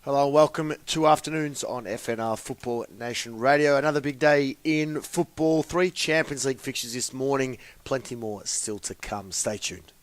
Hello and welcome to Afternoons on FNR Football Nation Radio. Another big day in football. 3 Champions League fixtures this morning. Plenty more still to come. Stay tuned.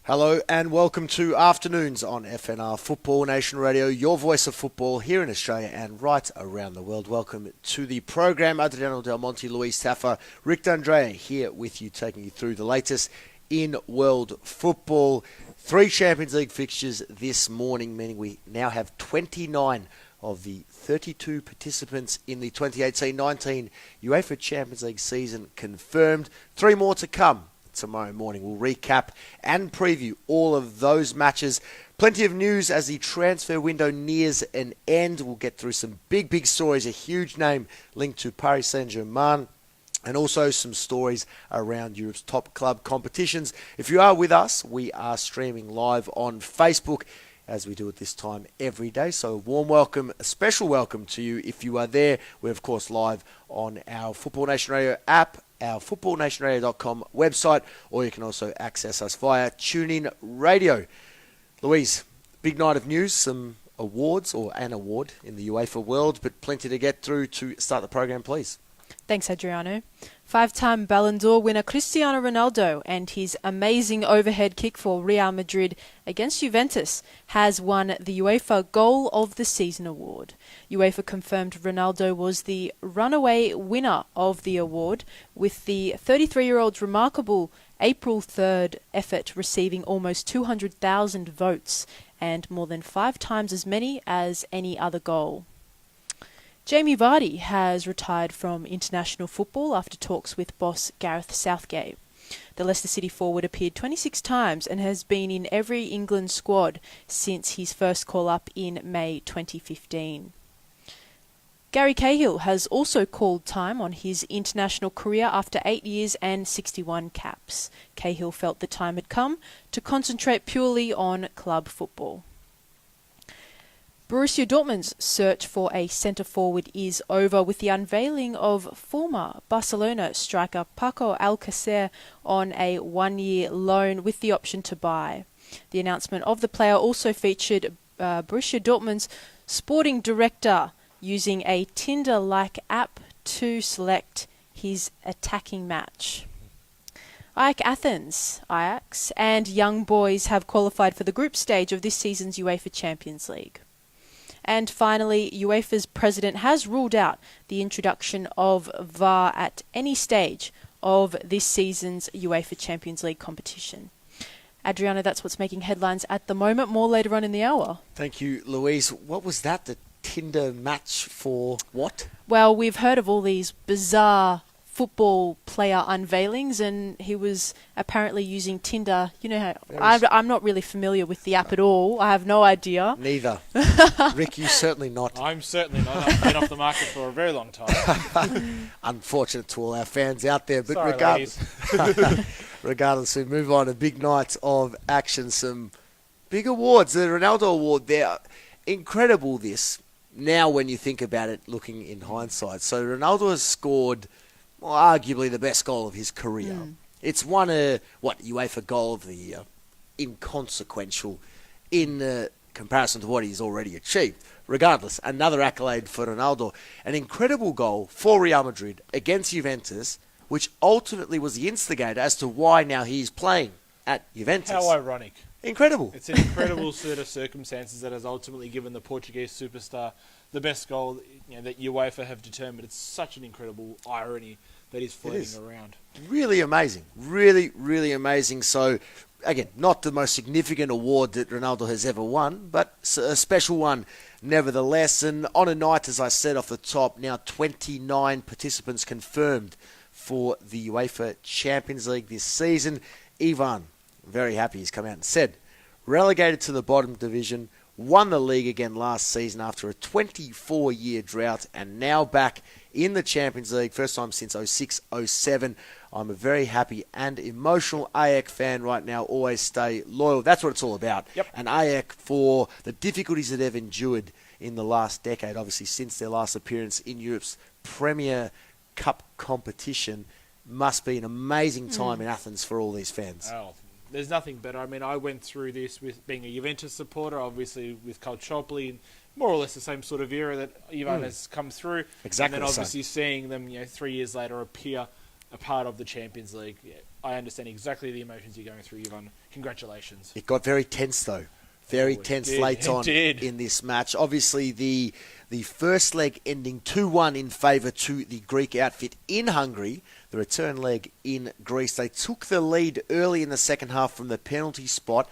Hello and welcome to Afternoons on FNR Football Nation Radio, your voice of football here in Australia and right around the world. Welcome to the program. Adrian Del Monte, Louise, Taffa, Rick D'Andrea here with you, taking you through the latest in world football. 3 Champions League fixtures this morning, meaning we now have 29 of the 32 participants in the 2018-19 UEFA Champions League season confirmed. 3 more to come. Tomorrow morning we'll recap and preview all of those matches. Plenty of news as the transfer window nears an end. We'll get through some big stories, a huge name linked to Paris Saint-Germain, and also some stories around Europe's top club competitions. If you are with us, we are streaming live on Facebook as we do at this time every day. So a warm welcome, a special welcome to you if you are there. We're of course live on our Football Nation Radio app, our footballnationradio.com website, or you can also access us via TuneIn Radio. Louise, big night of news, some awards, or an award in the UEFA world, but plenty to get through. To start the program, please. Thanks, Adriano. 5-time Ballon d'Or winner Cristiano Ronaldo and his amazing overhead kick for Real Madrid against Juventus has won the UEFA Goal of the Season award. UEFA confirmed Ronaldo was the runaway winner of the award, with the 33-year-old's remarkable April 3rd effort receiving almost 200,000 votes and more than 5 times as many as any other goal. Jamie Vardy has retired from international football after talks with boss Gareth Southgate. The Leicester City forward appeared 26 times and has been in every England squad since his first call-up in May 2015. Gary Cahill has also called time on his international career after 8 years and 61 caps. Cahill felt the time had come to concentrate purely on club football. Borussia Dortmund's search for a centre-forward is over with the unveiling of former Barcelona striker Paco Alcacer on a 1-year loan with the option to buy. The announcement of the player also featured Borussia Dortmund's sporting director using a Tinder-like app to select his attacking match. AEK Athens, Ajax, and Young Boys have qualified for the group stage of this season's UEFA Champions League. And finally, UEFA's president has ruled out the introduction of VAR at any stage of this season's UEFA Champions League competition. Adriano, that's what's making headlines at the moment. More later on in the hour. Thank you, Louise. What was that? The Tinder match for what? Well, we've heard of all these bizarre football player unveilings, and he was apparently using Tinder. You know how I'm not really familiar with the app at all. I have no idea. Neither. Rick, you certainly not. I'm certainly not. I've been off the market for a very long time. Unfortunate to all our fans out there, but Sorry, regardless, we move on. A big night of action, some big awards. The Ronaldo Award there, incredible this, now when you think about it, looking in hindsight. So Ronaldo has scored arguably the best goal of his career. It's won a, UEFA Goal of the Year, inconsequential in comparison to what he's already achieved. Regardless, another accolade for Ronaldo. An incredible goal for Real Madrid against Juventus, which ultimately was the instigator as to why now he's playing at Juventus. How ironic. Incredible. It's an incredible set of circumstances that has ultimately given the Portuguese superstar the best goal that UEFA have determined. It's such an incredible irony that is floating around. Really amazing. Really, really amazing. So, again, not the most significant award that Ronaldo has ever won, but a special one nevertheless. And on a night, as I said off the top, now 29 participants confirmed for the UEFA Champions League this season. Ivan, very happy, he's come out and said, relegated to the bottom division, won the league again last season after a 24-year drought, and now back in the Champions League, first time since 06-07. I'm a very happy and emotional Ajax fan right now. Always stay loyal. That's what it's all about. Yep. And Ajax, for the difficulties that they've endured in the last decade, obviously since their last appearance in Europe's Premier Cup competition, must be an amazing time in Athens for all these fans. Oh, there's nothing better. I mean, I went through this with being a Juventus supporter, obviously with Calciopoli, more or less the same sort of era that Juventus has come through. Exactly. And then the same. obviously seeing them, 3 years later appear a part of the Champions League. Yeah, I understand exactly the emotions you're going through, Ivan. Congratulations. It got very tense, though. Very tense late on in this match. Obviously, the first leg ending 2-1 in favour to the Greek outfit in Hungary. The return leg in Greece. They took the lead early in the second half from the penalty spot,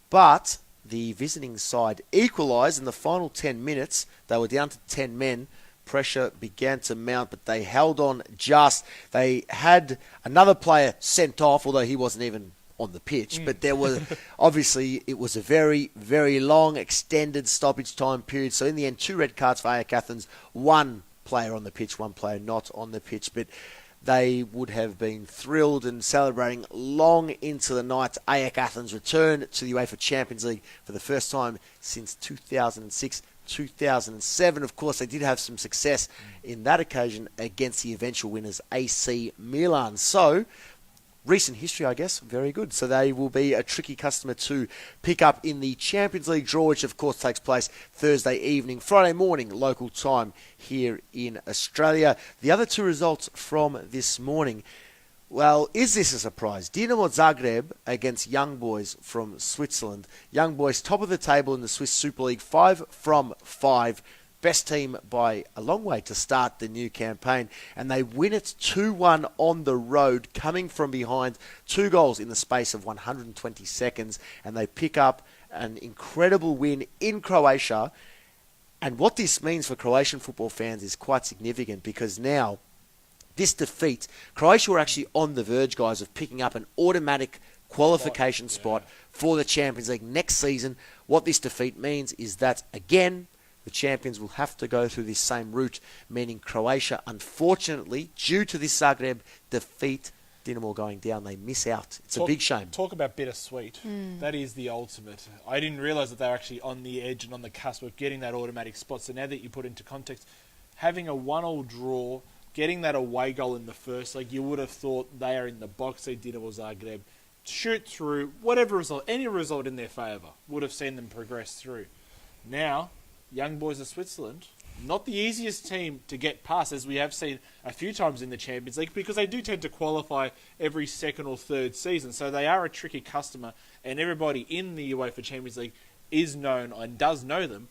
but the visiting side equalised in the final 10 minutes. They were down to 10 men. Pressure began to mount, but they held on just. They had another player sent off, although he wasn't even on the pitch. But there was, obviously, it was a very, very long, extended stoppage time period. So in the end, 2 red cards for Ajax Athens, 1 player on the pitch, 1 player not on the pitch. But they would have been thrilled and celebrating long into the night. Ajax Athens return to the UEFA Champions League for the first time since 2006. 2007. Of course, they did have some success in that occasion against the eventual winners, AC Milan. So, recent history, I guess, very good. So they will be a tricky customer to pick up in the Champions League draw, which of course takes place Thursday evening, Friday morning, local time here in Australia. The other 2 results from this morning, well, is this a surprise? Dinamo Zagreb against Young Boys from Switzerland. Young Boys top of the table in the Swiss Super League, 5 from 5. Best team by a long way to start the new campaign. And they win it 2-1 on the road, coming from behind. 2 goals in the space of 120 seconds. And they pick up an incredible win in Croatia. And what this means for Croatian football fans is quite significant, because now this defeat, Croatia were actually on the verge, guys, of picking up an automatic qualification spot for the Champions League next season. What this defeat means is that, again, the champions will have to go through this same route, meaning Croatia, unfortunately, due to this Zagreb defeat, Dinamo going down, they miss out. It's a big shame. Talk about bittersweet. That is the ultimate. I didn't realise that they were actually on the edge and on the cusp of getting that automatic spot. So now that you put into context, having a 1-1 draw, getting that away goal in the first leg, you would have thought they are in the box. They Dinamo Zagreb shoot through, whatever result, any result in their favour, would have seen them progress through. Now, Young Boys of Switzerland, not the easiest team to get past, as we have seen a few times in the Champions League, because they do tend to qualify every second or third season. So they are a tricky customer, and everybody in the UEFA Champions League is known and does know them.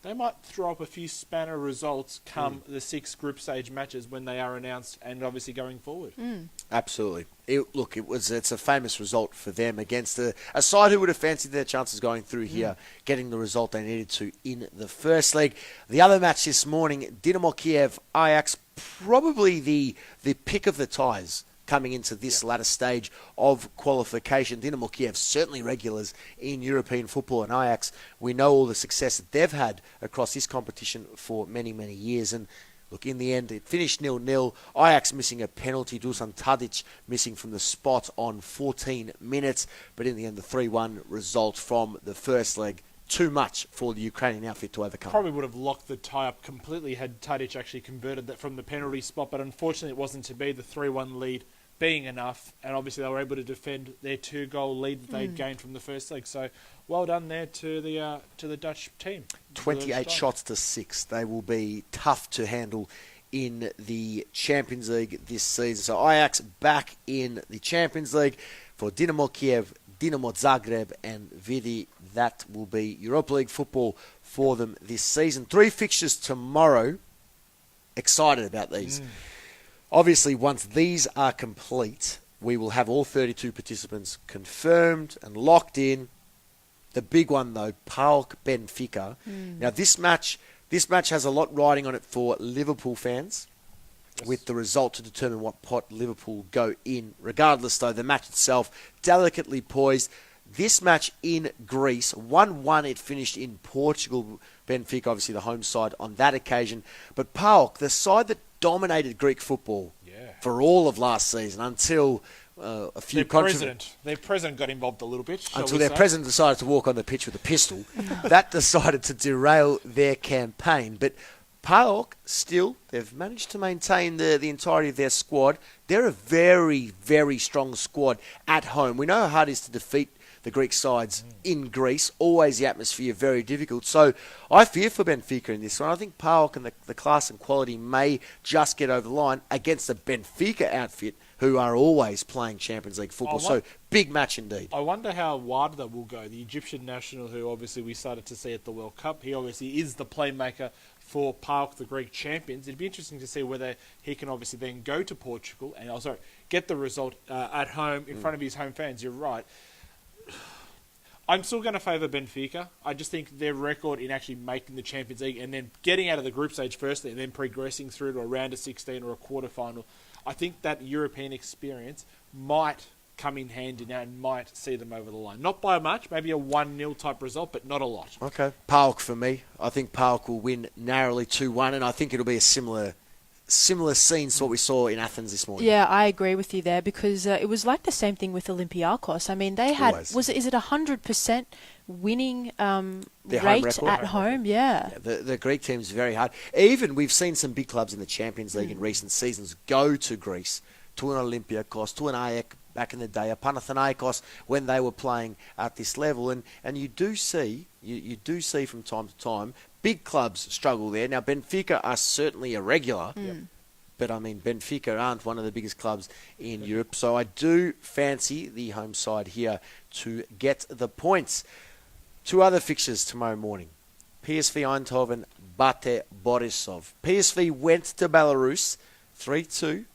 They might throw up a few spanner results come the 6 group stage matches when they are announced, and obviously going forward. Absolutely. It's a famous result for them against a side who would have fancied their chances going through here, getting the result they needed to in the first leg. The other match this morning, Dynamo Kiev, Ajax, probably the pick of the ties coming into this latter stage of qualification. Dynamo Kiev certainly regulars in European football, and Ajax, we know all the success that they've had across this competition for many, many years. And look, in the end, it finished 0-0. Ajax missing a penalty, Dusan Tadic missing from the spot on 14 minutes. But in the end, the 3-1 result from the first leg, too much for the Ukrainian outfit to overcome. Probably would have locked the tie up completely had Tadic actually converted that from the penalty spot, but unfortunately it wasn't to be, the 3-1 lead being enough, and obviously they were able to defend their 2-goal lead that they'd gained from the first leg. So well done there to the Dutch team. 28 shots to 6. They will be tough to handle in the Champions League this season. So Ajax back in the Champions League for Dinamo Kiev, Dinamo Zagreb and Vidi. That will be Europa League football for them this season. 3 fixtures tomorrow. Excited about these. Obviously, once these are complete, we will have all 32 participants confirmed and locked in. The big one, though, PAOK Benfica. Now, this match has a lot riding on it for Liverpool fans, with the result to determine what pot Liverpool go in. Regardless, though, the match itself, delicately poised. this match in Greece, 1-1 it finished in Portugal. Benfica, obviously the home side on that occasion. But PAOK, the side that dominated Greek football for all of last season until a few Their president got involved a little bit. Until their president decided to walk on the pitch with a pistol. That decided to derail their campaign. But PAOK, still, they've managed to maintain the entirety of their squad. They're a very, very strong squad at home. We know how hard it is to defeat the Greek sides in Greece. Always the atmosphere very difficult. So I fear for Benfica in this one. I think PAOK and the class and quality may just get over the line against the Benfica outfit, who are always playing Champions League football. So big match indeed. I wonder how wide that will go. The Egyptian national, who obviously we started to see at the World Cup, he obviously is the playmaker for PAOK, the Greek champions. It'd be interesting to see whether he can obviously then go to Portugal and get the result at home in front of his home fans. You're right. I'm still going to favour Benfica. I just think their record in actually making the Champions League and then getting out of the group stage firstly and then progressing through to a round of 16 or a quarter-final, I think that European experience might come in handy now and might see them over the line. Not by much, maybe a 1-0 type result, but not a lot. Okay. PAOK for me. I think PAOK will win narrowly 2-1, and I think it'll be a similar scenes to what we saw in Athens this morning. Yeah, I agree with you there because it was like the same thing with Olympiacos. I mean, they had, is it 100% winning rate at home? Yeah. The Greek team's very hard. Even we've seen some big clubs in the Champions League in recent seasons go to Greece, to an Olympiacos, to an AEK back in the day, a Panathinaikos when they were playing at this level. And you do see from time to time big clubs struggle there. Now, Benfica are certainly a regular, but I mean, Benfica aren't one of the biggest clubs in Europe. So I do fancy the home side here to get the points. Two other fixtures tomorrow morning. PSV Eindhoven, Bate Borisov. PSV went to Belarus, 3-2.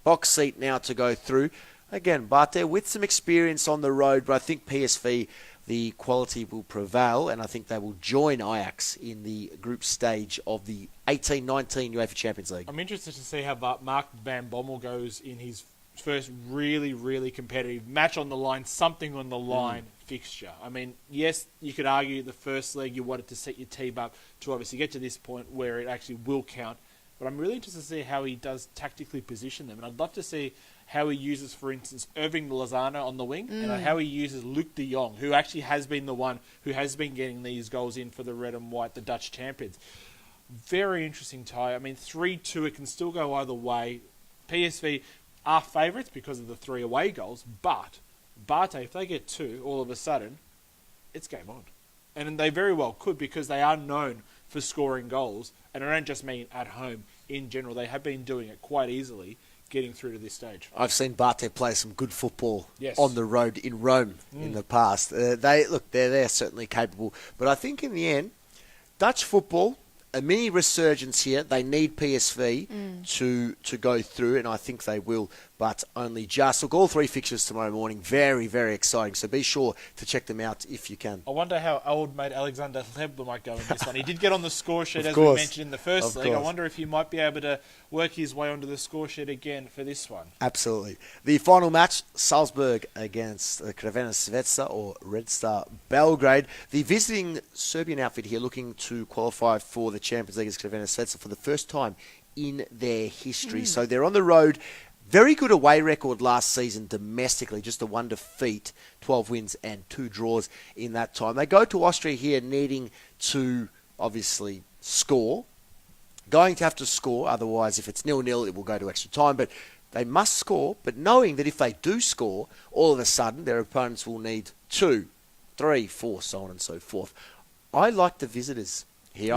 Box seat now to go through. Again, Bate with some experience on the road, but I think PSV, the quality will prevail, and I think they will join Ajax in the group stage of the 18-19 UEFA Champions League. I'm interested to see how Mark Van Bommel goes in his first really, really competitive match on the line, something on the line fixture. I mean, yes, you could argue the first leg you wanted to set your team up to obviously get to this point where it actually will count, but I'm really interested to see how he does tactically position them, and I'd love to see how he uses, for instance, Irving Lozano on the wing, and how he uses Luc de Jong, who actually has been the one who has been getting these goals in for the red and white, the Dutch champions. Very interesting tie. I mean, 3-2, it can still go either way. PSV are favourites because of the 3 away goals, but Bate, if they get 2, all of a sudden, it's game on. And they very well could, because they are known for scoring goals, and I don't just mean at home. In general, they have been doing it quite easily, getting through to this stage. I've seen Bate play some good football on the road in Rome in the past. They're certainly capable. But I think in the end, Dutch football, a mini resurgence here. They need PSV to go through, and I think they will, but only just. Look, all 3 fixtures tomorrow morning, very, very exciting. So be sure to check them out if you can. I wonder how old mate Alexander Lebler might go in this one. He did get on the score sheet, as we mentioned in the first league. I wonder if he might be able to work his way onto the score sheet again for this one. Absolutely. The final match, Salzburg against Crvena Zvezda or Red Star Belgrade. The visiting Serbian outfit here looking to qualify for the Champions League as Crvena Zvezda for the first time in their history. So they're on the road. Very good away record last season domestically, just a 1 defeat, 12 wins and 2 draws in that time. They go to Austria here needing to obviously score. Going to have to score, otherwise if it's 0-0 it will go to extra time, but they must score, but knowing that if they do score, all of a sudden their opponents will need 2, 3, 4, so on and so forth. I like the visitors here.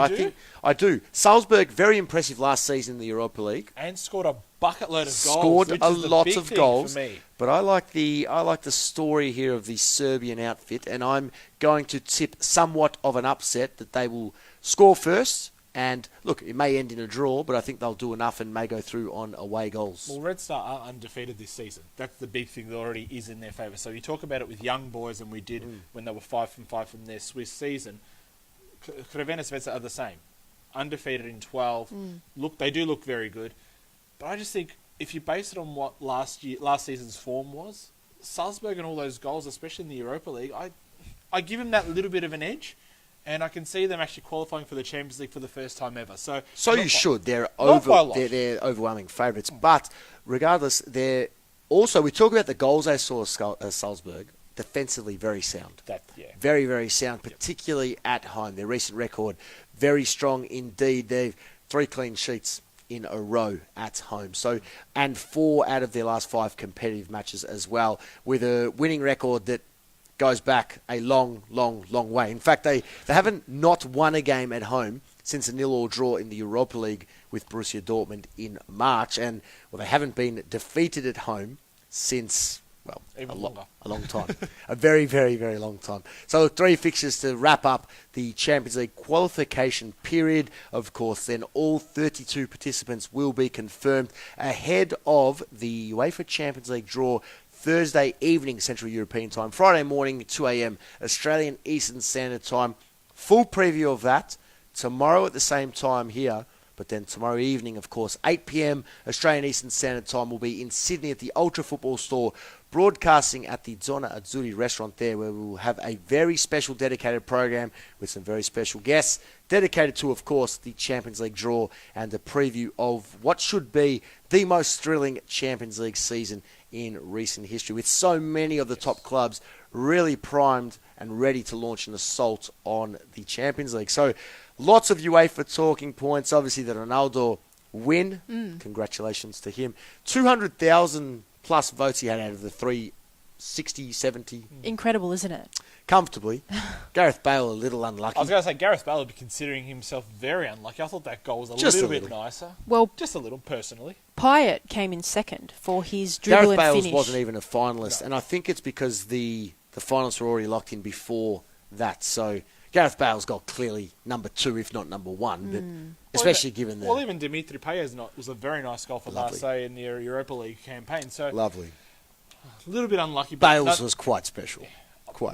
I do. Salzburg, very impressive last season in the Europa League. And scored a bucket load of goals. Scored a lot of goals. For me. But I like the story here of the Serbian outfit, and I'm going to tip somewhat of an upset that they will score first. And look, it may end in a draw, but I think they'll do enough and may go through on away goals. Well, Red Star are undefeated this season. That's the big thing that already is in their favour. So you talk about it with young boys, and we did when they were 5-5 from their Swiss season. Crvena Zvezda are the same. Undefeated in 12. Look, they do look very good. But I just think if you base it on what last season's form was, Salzburg and all those goals, especially in the Europa League, I give him that little bit of an edge, and I can see them actually qualifying for the Champions League for the first time ever. So you should. They're overwhelming favourites. But regardless, they're also, we talk about the goals they saw at Salzburg, defensively very sound. Very, very sound, particularly at home. Their recent record, very strong indeed. They've 3 clean sheets in a row at home. So, and 4 out of their last 5 competitive matches as well, with a winning record that goes back a long, long, long way. In fact, they haven't not won a game at home since a 0-0 draw in the Europa League with Borussia Dortmund in March. And, well, they haven't been defeated at home since, well, a long time. A very, very, very long time. So 3 fixtures to wrap up the Champions League qualification period. Of course, then all 32 participants will be confirmed ahead of the UEFA Champions League draw Thursday evening Central European time, Friday morning 2 a.m. Australian Eastern Standard Time. Full preview of that tomorrow at the same time here. But then tomorrow evening, of course, 8 p.m. Australian Eastern Standard Time, will be in Sydney at the Ultra Football Store, broadcasting at the Zona Azzurri restaurant there, where we will have a very special dedicated program with some very special guests, dedicated to, of course, the Champions League draw and a preview of what should be the most thrilling Champions League season in recent history, with so many of the top clubs really primed and ready to launch an assault on the Champions League. So lots of UEFA talking points. Obviously, the Ronaldo win. Congratulations to him. 200,000 plus votes he had out of the 360, 70. Incredible, isn't it? Comfortably. Gareth Bale a little unlucky. I was going to say, Gareth Bale would be considering himself very unlucky. I thought that goal was a little bit nicer. Well, just a little, personally. Pyatt came in second for his dribble Gareth and Bale finish. wasn't even a finalist, and I think it's because the finalists were already locked in before that. So Gareth Bale's got clearly number 2, if not number 1, but especially given the... Well, even Dimitri Payet's was a very nice goal for Lovely. Marseille in the Europa League campaign. So Lovely. A little bit unlucky. But Bale's was quite special.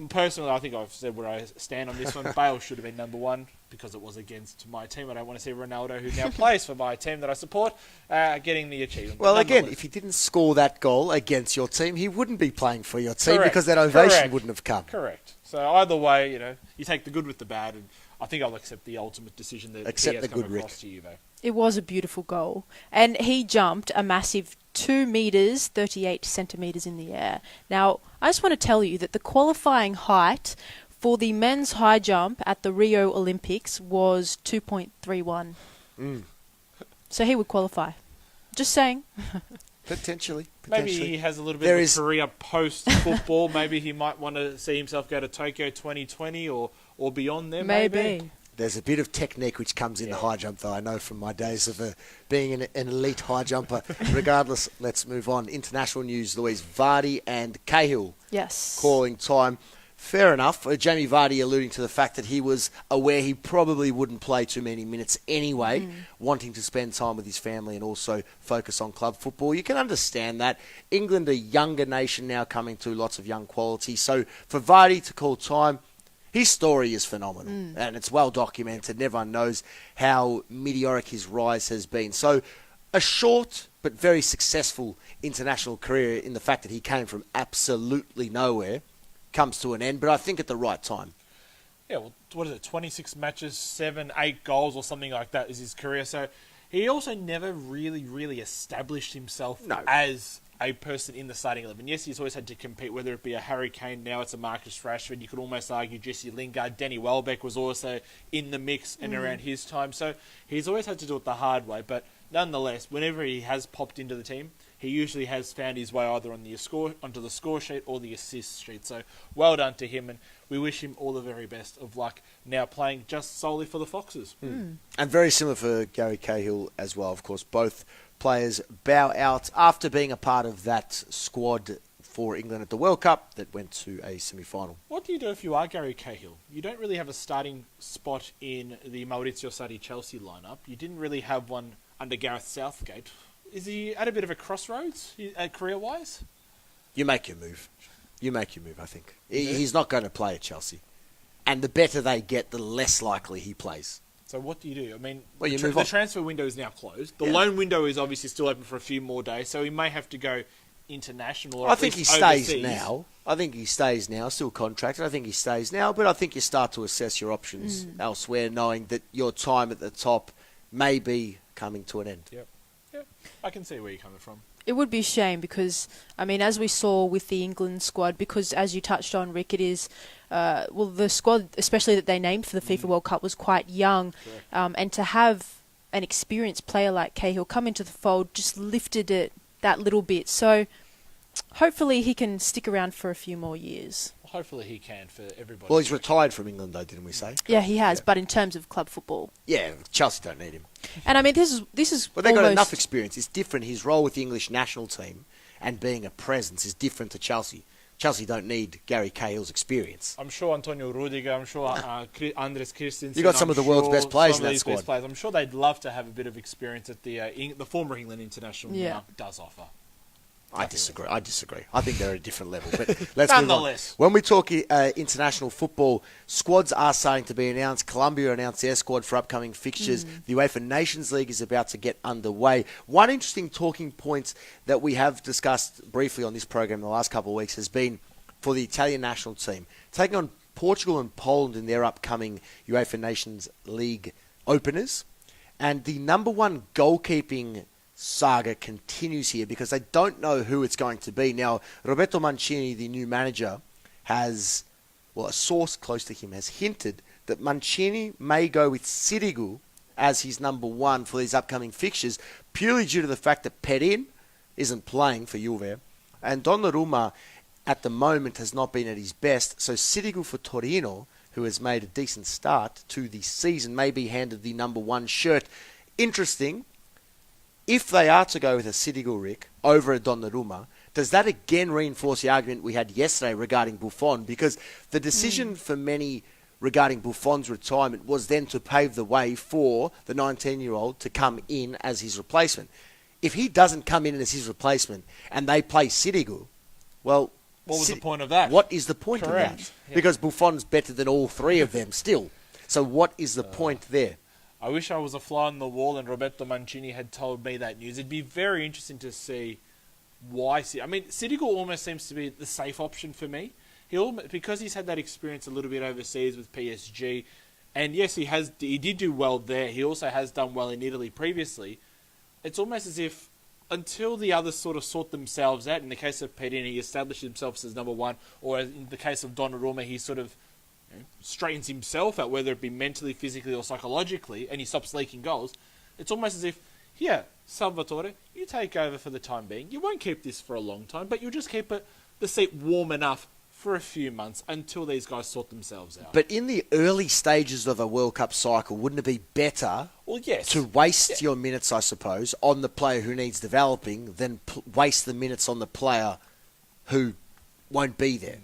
Personally, I think I've said where I stand on this one. Bale should have been number 1 because it was against my team. I don't want to see Ronaldo, who now plays for my team that I support, getting the achievement. Well, again, if he didn't score that goal against your team, he wouldn't be playing for your team because that ovation wouldn't have come. Correct. So either way, you take the good with the bad, and I think I'll accept the ultimate decision that he has come across to you, though. It was a beautiful goal. And he jumped a massive 2 metres, 38 centimetres in the air. Now, I just want to tell you that the qualifying height for the men's high jump at the Rio Olympics was 2.31. So he would qualify. Just saying. Potentially. Maybe he has a little bit of a career post-football. Maybe he might want to see himself go to Tokyo 2020 or beyond there, maybe. There's a bit of technique which comes in the high jump, though. I know from my days of being an elite high jumper. Regardless, let's move on. International news, Louise. Vardy and Cahill. Yes. Calling time. Fair enough. Jamie Vardy alluding to the fact that he was aware he probably wouldn't play too many minutes anyway, wanting to spend time with his family and also focus on club football. You can understand that. England, a younger nation now coming to lots of young quality. So for Vardy to call time, his story is phenomenal and it's well documented. Everyone knows how meteoric his rise has been. So a short but very successful international career in the fact that he came from absolutely nowhere comes to an end, but I think at the right time. Yeah, well, what is it, 26 matches, 7, 8 goals or something like that is his career. So he also never really established himself as a person in the starting 11. Yes, he's always had to compete, whether it be a Harry Kane, now it's a Marcus Rashford. You could almost argue Jesse Lingard. Danny Welbeck was also in the mix and around his time. So he's always had to do it the hard way. But nonetheless, whenever he has popped into the team, he usually has found his way either onto the score sheet or the assist sheet. So well done to him, and we wish him all the very best of luck now playing just solely for the Foxes. And very similar for Gary Cahill as well. Of course, both players bow out after being a part of that squad for England at the World Cup that went to a semi-final. What do you do if you are Gary Cahill? You don't really have a starting spot in the Maurizio Sarri Chelsea lineup. You didn't really have one under Gareth Southgate. Is he at a bit of a crossroads career-wise? You make your move. I think. He's not going to play at Chelsea. And the better they get, the less likely he plays. So what do you do? I mean, the transfer window is now closed. The loan window is obviously still open for a few more days, so he may have to go international or I at think he least stays overseas. now. I think he stays now, still contracted. I think he stays now, but I think you start to assess your options elsewhere, knowing that your time at the top may be coming to an end. Yep. I can see where you're coming from. It would be a shame because, I mean, as we saw with the England squad, because as you touched on, Rick, it is, the squad, especially that they named for the FIFA World Cup, was quite young. And to have an experienced player like Cahill come into the fold just lifted it that little bit. So hopefully he can stick around for a few more years. Well, hopefully he can for everybody. Well, he's retired from England, though, didn't we say? Yeah, he has, but in terms of club football. Yeah, Chelsea don't need him. And I mean, this is Well, they've got almost- enough experience. It's different. His role with the English national team and being a presence is different to Chelsea. Chelsea don't need Gary Cahill's experience. I'm sure Antonio Rudiger, I'm sure Andres Christensen. You got some of the world's best players in that squad. I'm sure they'd love to have a bit of experience at the former England international now does offer. I disagree. I think they're at a different level. But let's move on. Nonetheless. When we talk international football, squads are starting to be announced. Colombia announced their squad for upcoming fixtures. The UEFA Nations League is about to get underway. One interesting talking point that we have discussed briefly on this program in the last couple of weeks has been for the Italian national team taking on Portugal and Poland in their upcoming UEFA Nations League openers. And the number one goalkeeping saga continues here because they don't know who it's going to be. Now, Roberto Mancini, the new manager, has, well, a source close to him has hinted that Mancini may go with Sirigu as his number one for these upcoming fixtures, purely due to the fact that Perin isn't playing for Juve, and Donnarumma at the moment has not been at his best, so Sirigu for Torino, who has made a decent start to the season, may be handed the number one shirt. Interesting. If they are to go with a Sirigu, Rick, over a Donnarumma, does that again reinforce the argument we had yesterday regarding Buffon? Because the decision for many regarding Buffon's retirement was then to pave the way for the 19-year-old to come in as his replacement. If he doesn't come in as his replacement and they play Sirigu, well, what was the point of that? What is the point of Correct. that? Yeah. Because Buffon's better than all three of them still. So what is the point there? I wish I was a fly on the wall and Roberto Mancini had told me that news. It'd be very interesting to see why. I mean, Sirigu almost seems to be the safe option for me. Because he's had that experience a little bit overseas with PSG, and yes, he did do well there. He also has done well in Italy previously. It's almost as if until the others sort of sort themselves out. In the case of Perin, he established himself as number one, or in the case of Donnarumma, he sort of straightens himself out, whether it be mentally, physically, or psychologically, and he stops leaking goals. It's almost as if, here, Salvatore, you take over for the time being. You won't keep this for a long time, but you'll just keep the seat warm enough for a few months until these guys sort themselves out. But in the early stages of a World Cup cycle, wouldn't it be better to waste your minutes, I suppose, on the player who needs developing than waste the minutes on the player who won't be there?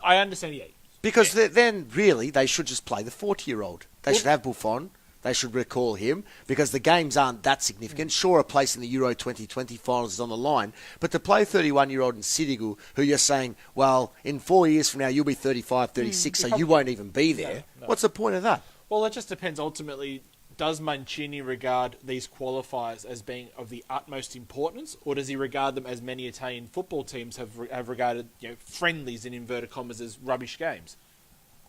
I understand, yeah. Because then, really, they should just play the 40-year-old. They should have Buffon. They should recall him because the games aren't that significant. Sure, a place in the Euro 2020 finals is on the line, but to play 31-year-old in Sirigu, who you're saying, well, in 4 years from now, you'll be 35, 36, so you won't even be there. No. What's the point of that? Well, it just depends. Ultimately, does Mancini regard these qualifiers as being of the utmost importance, or does he regard them, as many Italian football teams have regarded, friendlies in inverted commas, as rubbish games?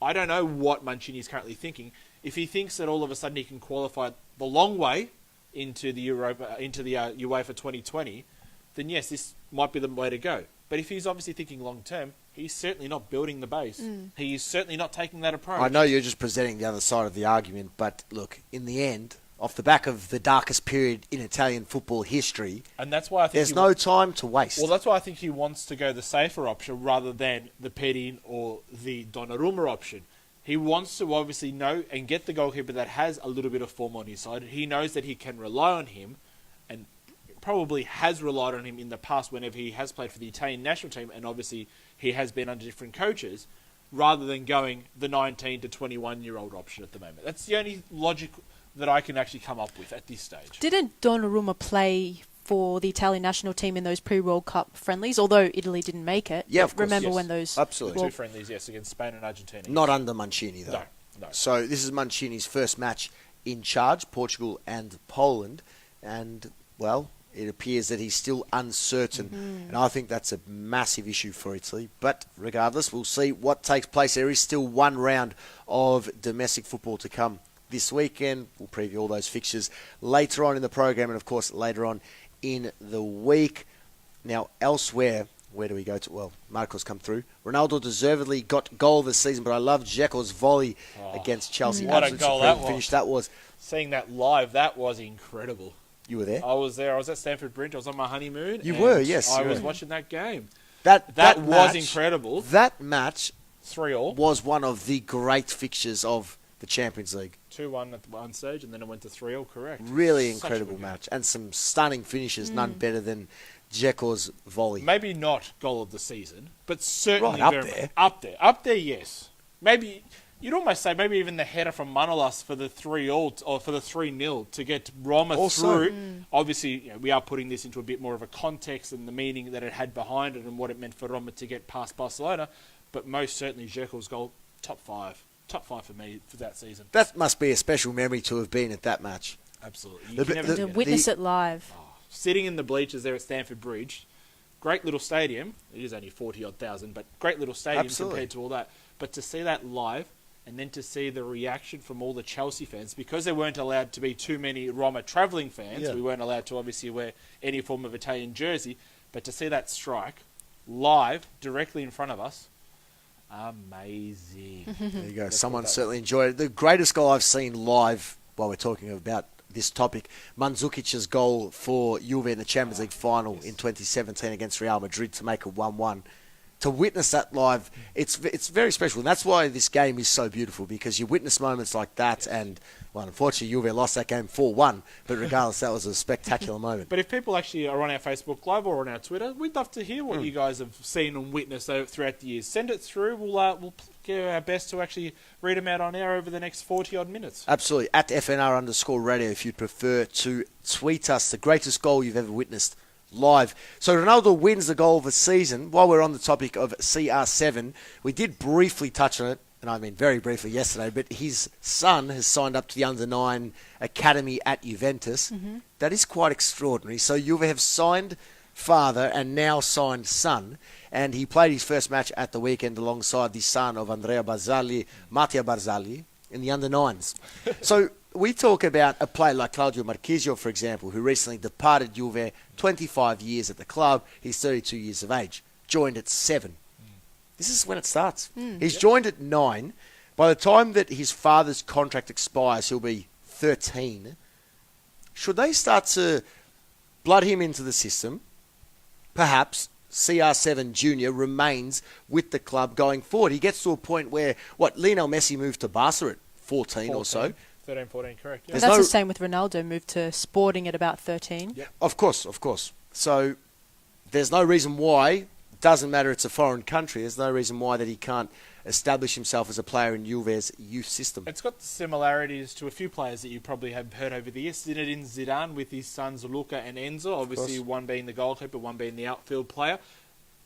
I don't know what Mancini is currently thinking. If he thinks that all of a sudden he can qualify the long way into the UEFA 2020, then yes, this might be the way to go. But if he's obviously thinking long term, he's certainly not building the base. He's certainly not taking that approach. I know you're just presenting the other side of the argument, but look, in the end, off the back of the darkest period in Italian football history, and that's why I think there's no time to waste. Well, that's why I think he wants to go the safer option rather than the Perin or the Donnarumma option. He wants to obviously know and get the goalkeeper that has a little bit of form on his side. He knows that he can rely on him, and probably has relied on him in the past whenever he has played for the Italian national team, and obviously he has been under different coaches, rather than going the 19 to 21-year-old option at the moment. That's the only logic that I can actually come up with at this stage. Didn't Donnarumma play for the Italian national team in those pre-World Cup friendlies, although Italy didn't make it? Yeah, of course. Remember yes. when those... Absolutely. The two friendlies, yes, against Spain and Argentina. Not under Mancini, though. No. So this is Mancini's first match in charge, Portugal and Poland. And, well, It appears that he's still uncertain, and I think that's a massive issue for Italy. But regardless, we'll see what takes place. There is still one round of domestic football to come this weekend. We'll preview all those fixtures later on in the program, and of course later on in the week. Now, elsewhere, where do we go to? Well, Marco's come through. Ronaldo deservedly got goal this season, but I love Dzeko's volley against Chelsea. What a Absolute goal supreme that was. finish that was. Seeing that live, that was incredible. You were there? I was there. I was at Stamford Bridge. I was on my honeymoon. You and were, yes. I you was were. watching that game. That was match, incredible. That match 3-3. was one of the great fixtures of the Champions League. 2-1 at one stage, and then it went to 3-3, correct. Really Such a incredible good match. And some stunning finishes, none better than Dzeko's volley. Maybe not goal of the season, but certainly Right, up very there. Up there, yes. Maybe you'd almost say maybe even the header from Manolas for the 3-0 or for the 3-0 to get Roma Also- through. Obviously, we are putting this into a bit more of a context and the meaning that it had behind it and what it meant for Roma to get past Barcelona. But most certainly, Dzeko's goal, top five for me for that season. That must be a special memory to have been at that match. Absolutely, The- can never the- To forget it. witness it live. Sitting in the bleachers there at Stamford Bridge, great little stadium. It is only 40-odd thousand, but great little stadium Absolutely. compared to all that. But to see that live, and then to see the reaction from all the Chelsea fans, because there weren't allowed to be too many Roma travelling fans, Yeah. we weren't allowed to obviously wear any form of Italian jersey, but to see that strike live, directly in front of us, amazing. There you go. That's Someone what that certainly enjoyed it. The greatest goal I've seen live, while we're talking about this topic, Mandzukic's goal for Juve in the Champions League final in 2017 against Real Madrid to make it 1-1. To witness that live, it's very special. And that's why this game is so beautiful, because you witness moments like that. And, well, unfortunately, Juve lost that game 4-1. But regardless, that was a spectacular moment. But if people actually are on our Facebook Live or on our Twitter, we'd love to hear what you guys have seen and witnessed throughout the years. Send it through. We'll give our best to actually read them out on air over the next 40-odd minutes. Absolutely. At FNR_radio if you'd prefer to tweet us the greatest goal you've ever witnessed live. So Ronaldo wins the goal of the season. While we're on the topic of CR7, we did briefly touch on it, and I mean very briefly yesterday, but his son has signed up to the Under-9 Academy at Juventus. That is quite extraordinary. So Juve have signed father and now signed son, and he played his first match at the weekend alongside the son of Andrea Barzagli, Mattia Barzagli, in the Under-9s. So we talk about a player like Claudio Marchisio, for example, who recently departed Juve, 25 years at the club. He's 32 years of age, joined at 7. This is when it starts. He's joined at 9. By the time that his father's contract expires, he'll be 13. Should they start to blood him into the system, perhaps CR7 Junior remains with the club going forward. He gets to a point where, Lionel Messi moved to Barca at 14 or so. 13, 14, correct. Yeah. There's That's no- the same with Ronaldo, moved to Sporting at about 13. Yeah. Of course. So there's no reason why, doesn't matter it's a foreign country, there's no reason why that he can't establish himself as a player in Juve's youth system. It's got similarities to a few players that you probably have heard over the years. Zinedine Zidane with his sons Luca and Enzo, obviously one being the goalkeeper, one being the outfield player.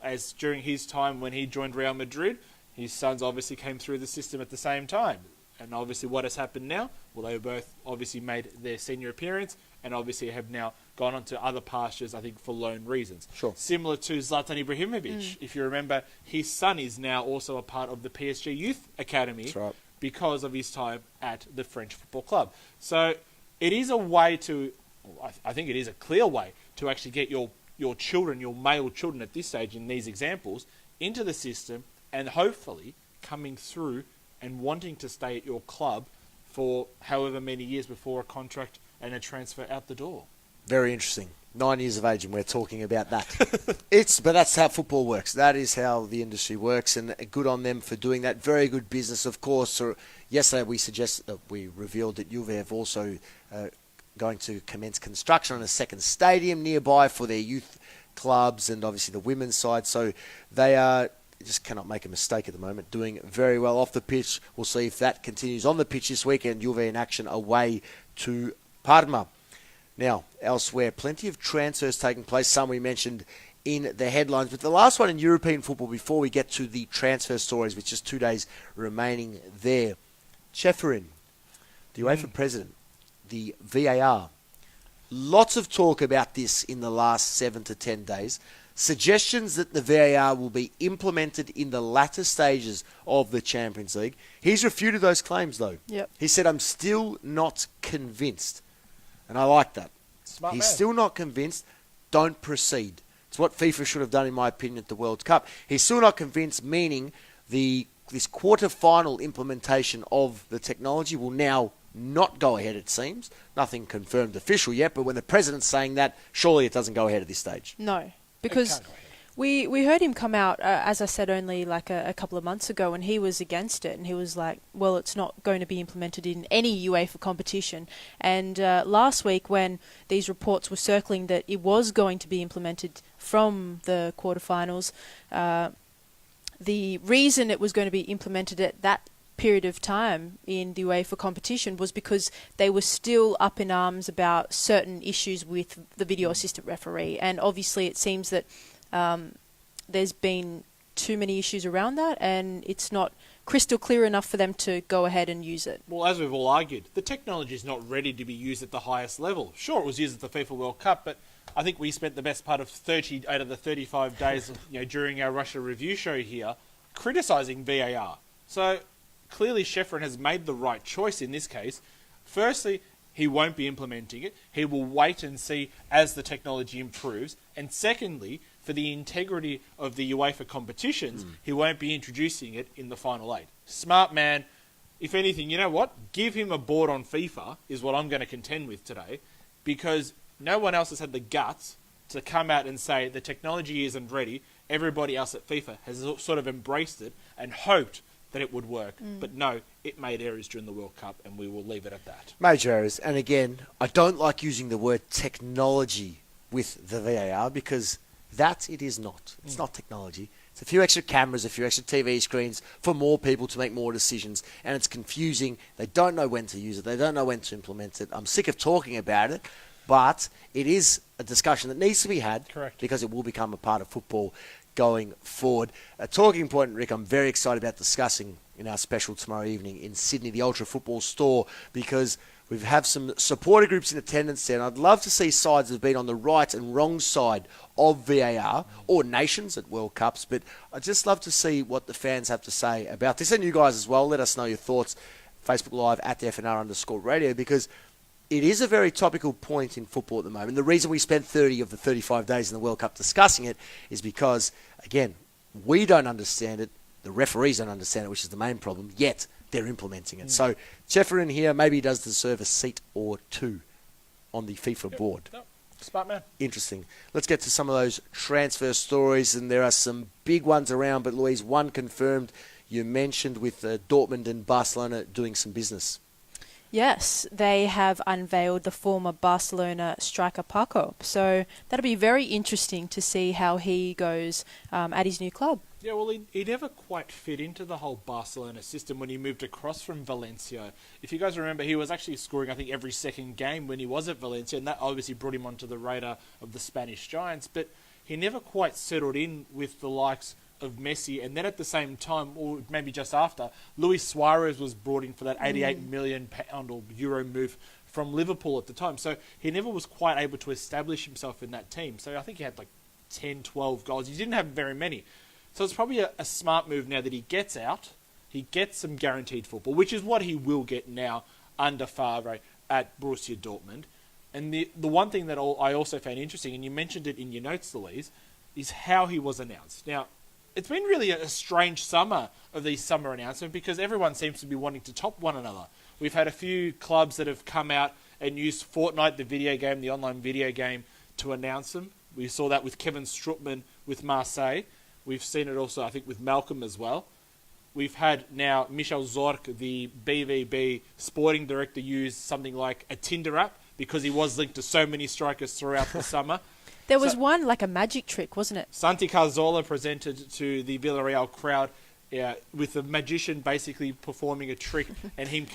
As during his time when he joined Real Madrid, his sons obviously came through the system at the same time. And obviously what has happened now, well, they both obviously made their senior appearance and obviously have now gone on to other pastures, I think, for loan reasons. Sure. Similar to Zlatan Ibrahimovic. If you remember, his son is now also a part of the PSG Youth Academy. That's right. Because of his time at the French Football Club. So it is a way to, I think it is a clear way to actually get your children, your male children at this stage in these examples, into the system and hopefully coming through and wanting to stay at your club for however many years before a contract and a transfer out the door. Very interesting. 9 years of age, and we're talking about that. But that's how football works. That is how the industry works, and good on them for doing that. Very good business, of course. So yesterday we revealed that Juve have also going to commence construction on a second stadium nearby for their youth clubs and obviously the women's side. So they are just cannot make a mistake at the moment. Doing very well off the pitch. We'll see if that continues on the pitch this weekend. Juve in action away to Parma. Now, elsewhere, plenty of transfers taking place. Some we mentioned in the headlines. But the last one in European football before we get to the transfer stories, with just 2 days remaining there. Ceferin, the UEFA president, the VAR, lots of talk about this in the last 7 to 10 days. Suggestions that the VAR will be implemented in the latter stages of the Champions League. He's refuted those claims, though. Yep. He said, I'm still not convinced. And I like that. Smart He's man. still not convinced. Don't proceed. It's what FIFA should have done, in my opinion, at the World Cup. He's still not convinced, meaning this quarter-final implementation of the technology will now not go ahead, it seems. Nothing confirmed official yet, but when the president's saying that, surely it doesn't go ahead at this stage. No, because we heard him come out, as I said, only like a couple of months ago, and he was against it, and he was like, well, it's not going to be implemented in any UEFA competition. And last week, when these reports were circling that it was going to be implemented from the quarterfinals, the reason it was going to be implemented at that period of time in the UEFA competition was because they were still up in arms about certain issues with the video assistant referee. And obviously it seems that there's been too many issues around that, and it's not crystal clear enough for them to go ahead and use it. Well, as we've all argued, the technology is not ready to be used at the highest level. Sure, it was used at the FIFA World Cup, but I think we spent the best part of 30 out of the 35 days during our Russia review show here criticising VAR. So clearly Sheffield has made the right choice in this case. Firstly, he won't be implementing it. He will wait and see as the technology improves. And secondly, for the integrity of the UEFA competitions, he won't be introducing it in the final 8. Smart man. If anything, you know what? Give him a board on FIFA is what I'm going to contend with today, because no one else has had the guts to come out and say the technology isn't ready. Everybody else at FIFA has sort of embraced it and hoped that it would work. But no, it made errors during the World Cup, and we will leave it at that. Major errors. And again, I don't like using the word technology with the VAR because that it is not. It's not technology. It's a few extra cameras, a few extra TV screens for more people to make more decisions, and it's confusing. They don't know when to use it. They don't know when to implement it. I'm sick of talking about it, but it is a discussion that needs to be had. Correct. Because it will become a part of football going forward. A talking point, Rick, I'm very excited about discussing in our special tomorrow evening in Sydney, the Ultra Football Store, because we have some supporter groups in attendance there, and I'd love to see sides that have been on the right and wrong side of VAR, or nations at World Cups, but I'd just love to see what the fans have to say about this, and you guys as well. Let us know your thoughts. Facebook Live at FNR_radio, because it is a very topical point in football at the moment. The reason we spent 30 of the 35 days in the World Cup discussing it is because, again, we don't understand it, the referees don't understand it, which is the main problem, yet they're implementing it. So, Sheffield here maybe does deserve a seat or two on the FIFA board. Yep. Smart man. Interesting. Let's get to some of those transfer stories, and there are some big ones around, but Louise, one confirmed you mentioned with Dortmund and Barcelona doing some business. Yes, they have unveiled the former Barcelona striker Paco. So that'll be very interesting to see how he goes at his new club. Yeah, well, he never quite fit into the whole Barcelona system when he moved across from Valencia. If you guys remember, he was actually scoring, I think, every second game when he was at Valencia, and that obviously brought him onto the radar of the Spanish Giants. But he never quite settled in with the likes of Messi, and then at the same time, or maybe just after, Luis Suarez was brought in for that £88 million or euro move from Liverpool at the time. So he never was quite able to establish himself in that team. So I think he had like 10, 12 goals. He didn't have very many. So it's probably a smart move now that he gets out. He gets some guaranteed football, which is what he will get now under Favre at Borussia Dortmund. And the one thing that I also found interesting, and you mentioned it in your notes, Louise, is how he was announced. Now, it's been really a strange summer of these summer announcements because everyone seems to be wanting to top one another. We've had a few clubs that have come out and used Fortnite, the video game, the online video game, to announce them. We saw that with Kevin Strootman with Marseille. We've seen it also, I think, with Malcolm as well. We've had now Michel Zorc, the BVB sporting director, use something like a Tinder app because he was linked to so many strikers throughout the summer. There was one, like a magic trick, wasn't it? Santi Cazorla presented to the Villarreal crowd with a magician basically performing a trick and him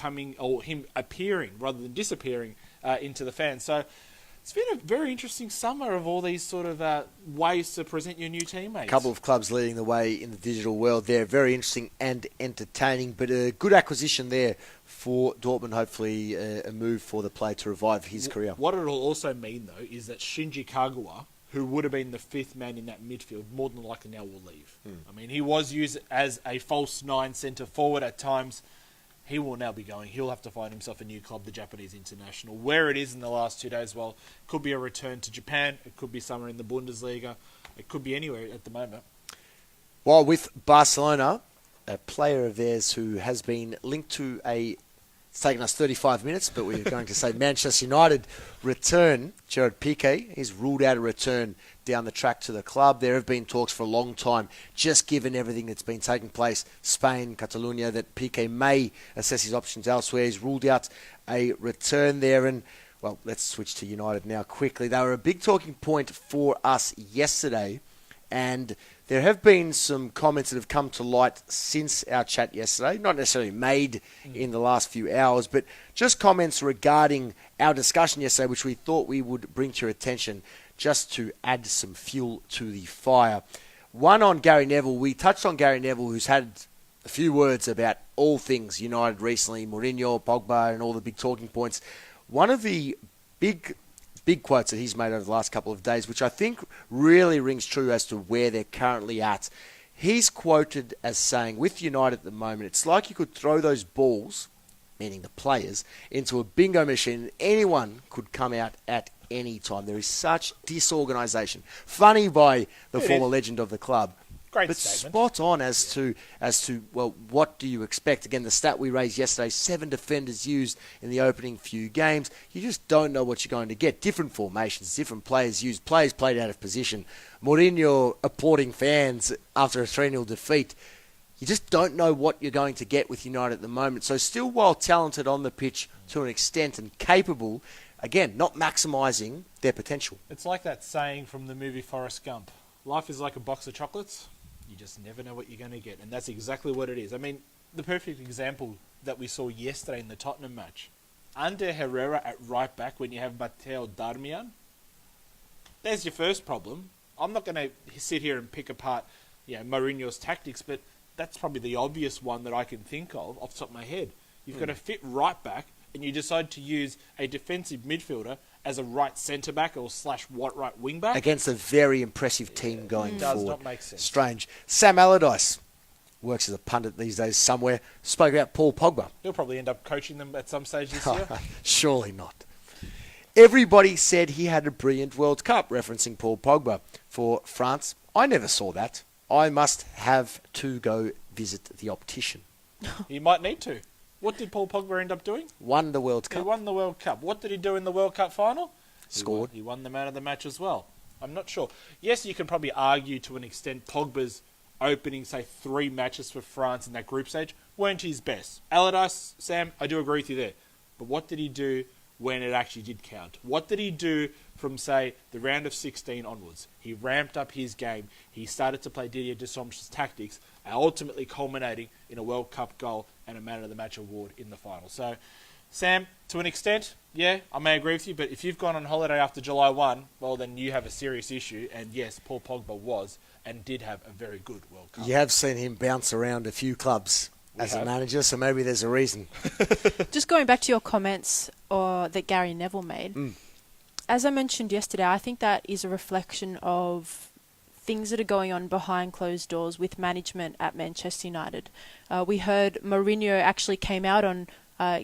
appearing rather than disappearing into the fans. So It's been a very interesting summer of all these sort of ways to present your new teammates. A couple of clubs leading the way in the digital world there. Very interesting and entertaining, but a good acquisition there for Dortmund. Hopefully a move for the player to revive his career. What it'll also mean, though, is that Shinji Kagawa, who would have been the fifth man in that midfield, more than likely now will leave. I mean, he was used as a false nine centre forward at times. He will now be going. He'll have to find himself a new club, the Japanese international. Where it is in the last 2 days, well, it could be a return to Japan. It could be somewhere in the Bundesliga. It could be anywhere at the moment. While with Barcelona, a player of theirs who has been linked to it's taken us 35 minutes, but we're going to say Manchester United return. Gerard Piqué, he's ruled out a return down the track to the club. There have been talks for a long time, just given everything that's been taking place, Spain, Catalonia, that Piqué may assess his options elsewhere. He's ruled out a return there. And, well, let's switch to United now quickly. They were a big talking point for us yesterday, and there have been some comments that have come to light since our chat yesterday, not necessarily made in the last few hours, but just comments regarding our discussion yesterday, which we thought we would bring to your attention just to add some fuel to the fire. One on Gary Neville. We touched on Gary Neville, who's had a few words about all things United recently, Mourinho, Pogba, and all the big talking points. One of the big quotes that he's made over the last couple of days, which I think really rings true as to where they're currently at. He's quoted as saying, with United at the moment, it's like you could throw those balls, meaning the players, into a bingo machine and anyone could come out at any time. There is such disorganisation. Funny by the former legend of the club. Great but statement. Spot on as to well, what do you expect? Again, the stat we raised yesterday: 7 defenders used in the opening few games. You just don't know what you're going to get. Different formations, different players used, players played out of position. Mourinho applauding fans after a 3-0 defeat. You just don't know what you're going to get with United at the moment. So still, while talented on the pitch to an extent and capable, again, not maximising their potential. It's like that saying from the movie Forrest Gump. Life is like a box of chocolates. You just never know what you're going to get. And that's exactly what it is. I mean, the perfect example that we saw yesterday in the Tottenham match. Under Herrera at right back when you have Matteo Darmian. There's your first problem. I'm not going to sit here and pick apart Mourinho's tactics, but that's probably the obvious one that I can think of off the top of my head. You've got a fit right back, and you decide to use a defensive midfielder as a right centre-back or / right wing-back. Against a very impressive team going forward. Does not make sense. Strange. Sam Allardyce works as a pundit these days somewhere. Spoke about Paul Pogba. He'll probably end up coaching them at some stage this year. Surely not. Everybody said he had a brilliant World Cup, referencing Paul Pogba for France. I never saw that. I must have to go visit the optician. He might need to. What did Paul Pogba end up doing? Won the World Cup. He won the World Cup. What did he do in the World Cup final? Scored. He won the man of the match as well. I'm not sure. Yes, you can probably argue to an extent Pogba's opening, say, 3 matches for France in that group stage weren't his best. Allardyce, Sam, I do agree with you there. But what did he do when it actually did count? What did he do from, say, the round of 16 onwards? He ramped up his game. He started to play Didier Deschamps's tactics, ultimately culminating in a World Cup goal and a Man of the Match award in the final. So, Sam, to an extent, yeah, I may agree with you, but if you've gone on holiday after July 1, well, then you have a serious issue. And yes, Paul Pogba was and did have a very good World Cup. You have seen him bounce around a few clubs as a manager, so maybe there's a reason. Just going back to your comments that Gary Neville made, as I mentioned yesterday, I think that is a reflection of things that are going on behind closed doors with management at Manchester United. We heard Mourinho actually came out on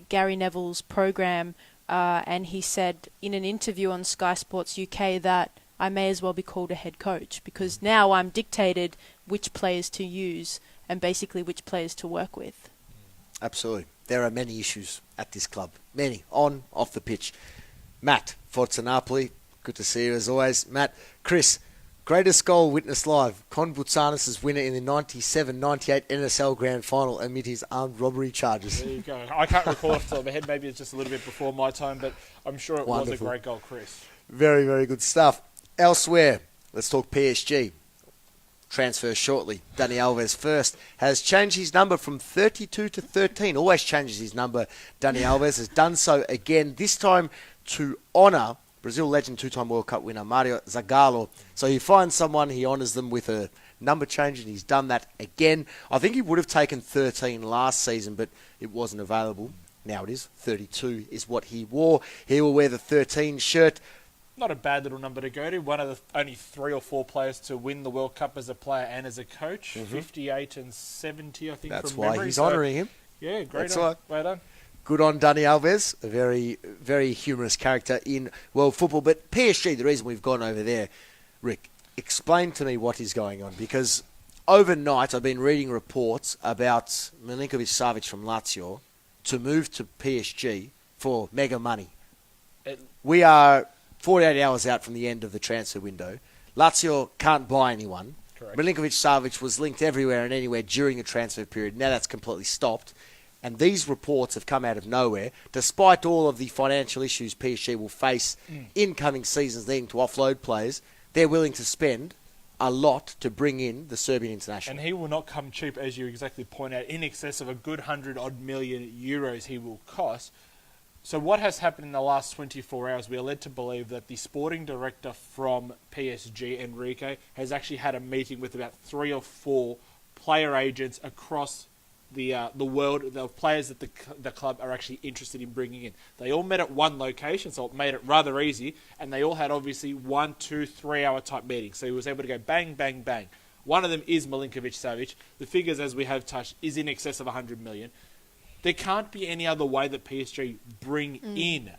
Gary Neville's program and he said in an interview on Sky Sports UK that I may as well be called a head coach because now I'm dictated which players to use and basically which players to work with. Absolutely. There are many issues at this club. Many. On, off the pitch. Matt, Forza Napoli. Good to see you as always. Matt, Chris, greatest goal witnessed live. Con Butsanis' winner in the 97-98 NSL Grand Final amid his armed robbery charges. There you go. I can't recall off the top of my head. Maybe it's just a little bit before my time, but I'm sure it was a great goal, Chris. Very, very good stuff. Elsewhere, let's talk PSG. Transfer shortly. Dani Alves first has changed his number from 32 to 13. Always changes his number. Dani Alves has done so again, this time to honour Brazil legend, two-time World Cup winner Mario Zagallo. So he finds someone, he honours them with a number change, and he's done that again. I think he would have taken 13 last season, but it wasn't available. Now it is. 32 is what he wore. He will wear the 13 shirt. Not a bad little number to go to. One of the only 3 or 4 players to win the World Cup as a player and as a coach. 58 and 70, I think, That's from why memory. he's honouring him. Yeah, great. That's right. Well done. Good on Dani Alves, a very, very humorous character in world football. But PSG, the reason we've gone over there, Rick, explain to me what is going on. Because overnight I've been reading reports about Milinkovic-Savic from Lazio to move to PSG for mega money. We are 48 hours out from the end of the transfer window. Lazio can't buy anyone. Correct. Milinkovic-Savic was linked everywhere and anywhere during the transfer period. Now that's completely stopped. And these reports have come out of nowhere, despite all of the financial issues PSG will face in coming seasons needing to offload players. They're willing to spend a lot to bring in the Serbian international. And he will not come cheap, as you exactly point out. In excess of a good 100-odd million euros he will cost. So what has happened in the last 24 hours, we are led to believe that the sporting director from PSG, Enrique, has actually had a meeting with about 3 or 4 player agents across the world, the players that the club are actually interested in bringing in. They all met at one location, so it made it rather easy, and they all had obviously 1, 2, 3 hour type meetings. So he was able to go bang, bang, bang. One of them is Milinkovic-Savic. The figures, as we have touched, is in excess of 100 million. There can't be any other way that PSG bring in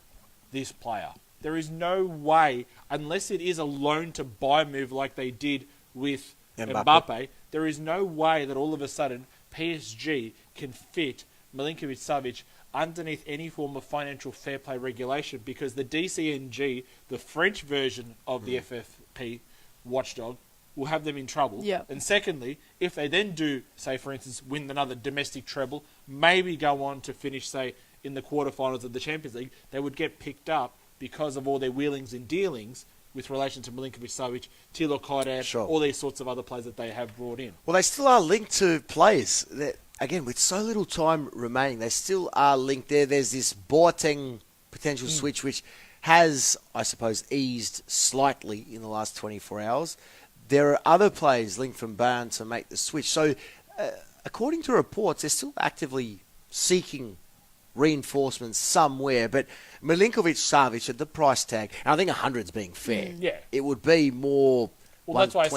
this player. There is no way, unless it is a loan to buy move like they did with Mbappe, there is no way that all of a sudden PSG can fit Milinkovic-Savic underneath any form of financial fair play regulation, because the DCNG, the French version of the FFP watchdog, will have them in trouble. Yeah. And secondly, if they then do, say for instance, win another domestic treble, maybe go on to finish, say, in the quarterfinals of the Champions League, they would get picked up because of all their wheelings and dealings with relation to Milinkovic-Savic, Tilo Kajder, all these sorts of other players that they have brought in. Well, they still are linked to players that, again, with so little time remaining, they still are linked there. There's this Boateng potential switch, which has, I suppose, eased slightly in the last 24 hours. There are other players linked from Bayern to make the switch. So, according to reports, they're still actively seeking reinforcements somewhere. But Milinkovic-Savic at the price tag, and I think 100's being fair. It would be more. Well, that's why I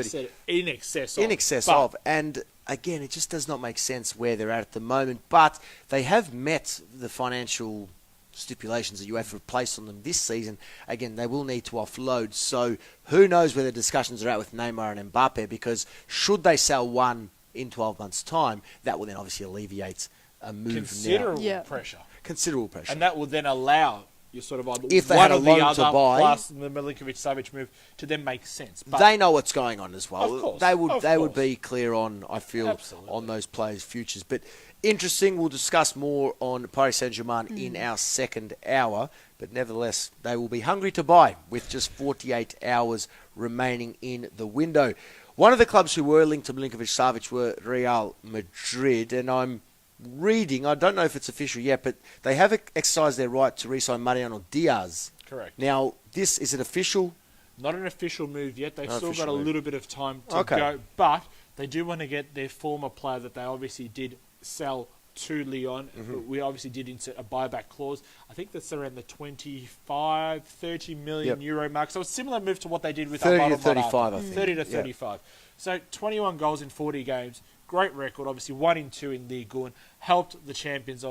said in excess of. In excess of. And again, it just does not make sense where they're at the moment. But they have met the financial stipulations that UEFA have placed on them this season. Again, they will need to offload. So who knows where the discussions are at with Neymar and Mbappe, because should they sell one in 12 months' time, that will then obviously alleviate a move Considerable pressure. Considerable pressure. And that will then allow you sort of either if they one had a or the loan other, to buy, plus the Milinkovic-Savic move, to then make sense. But they know what's going on as well. Of course, they would be clear on, I feel, on those players' futures. But interesting, we'll discuss more on Paris Saint-Germain in our second hour. But nevertheless, they will be hungry to buy with just 48 hours remaining in the window. One of the clubs who were linked to Milinkovic-Savic were Real Madrid, and I'm reading, I don't know if it's official yet, but they have exercised their right to re-sign Mariano Diaz. Correct. Now, is it official? Not an official move yet. They've Not still got a official little bit of time to go, but they do want to get their former player that they obviously did sell to Lyon. We obviously did insert a buyback clause. I think that's around the 25, 30 million euro mark. So a similar move to what they did with 30 to 35, I think. 30 to 35. So 21 goals in 40 games. Great record. Obviously 1-2 in Ligue 1. Helped the champions,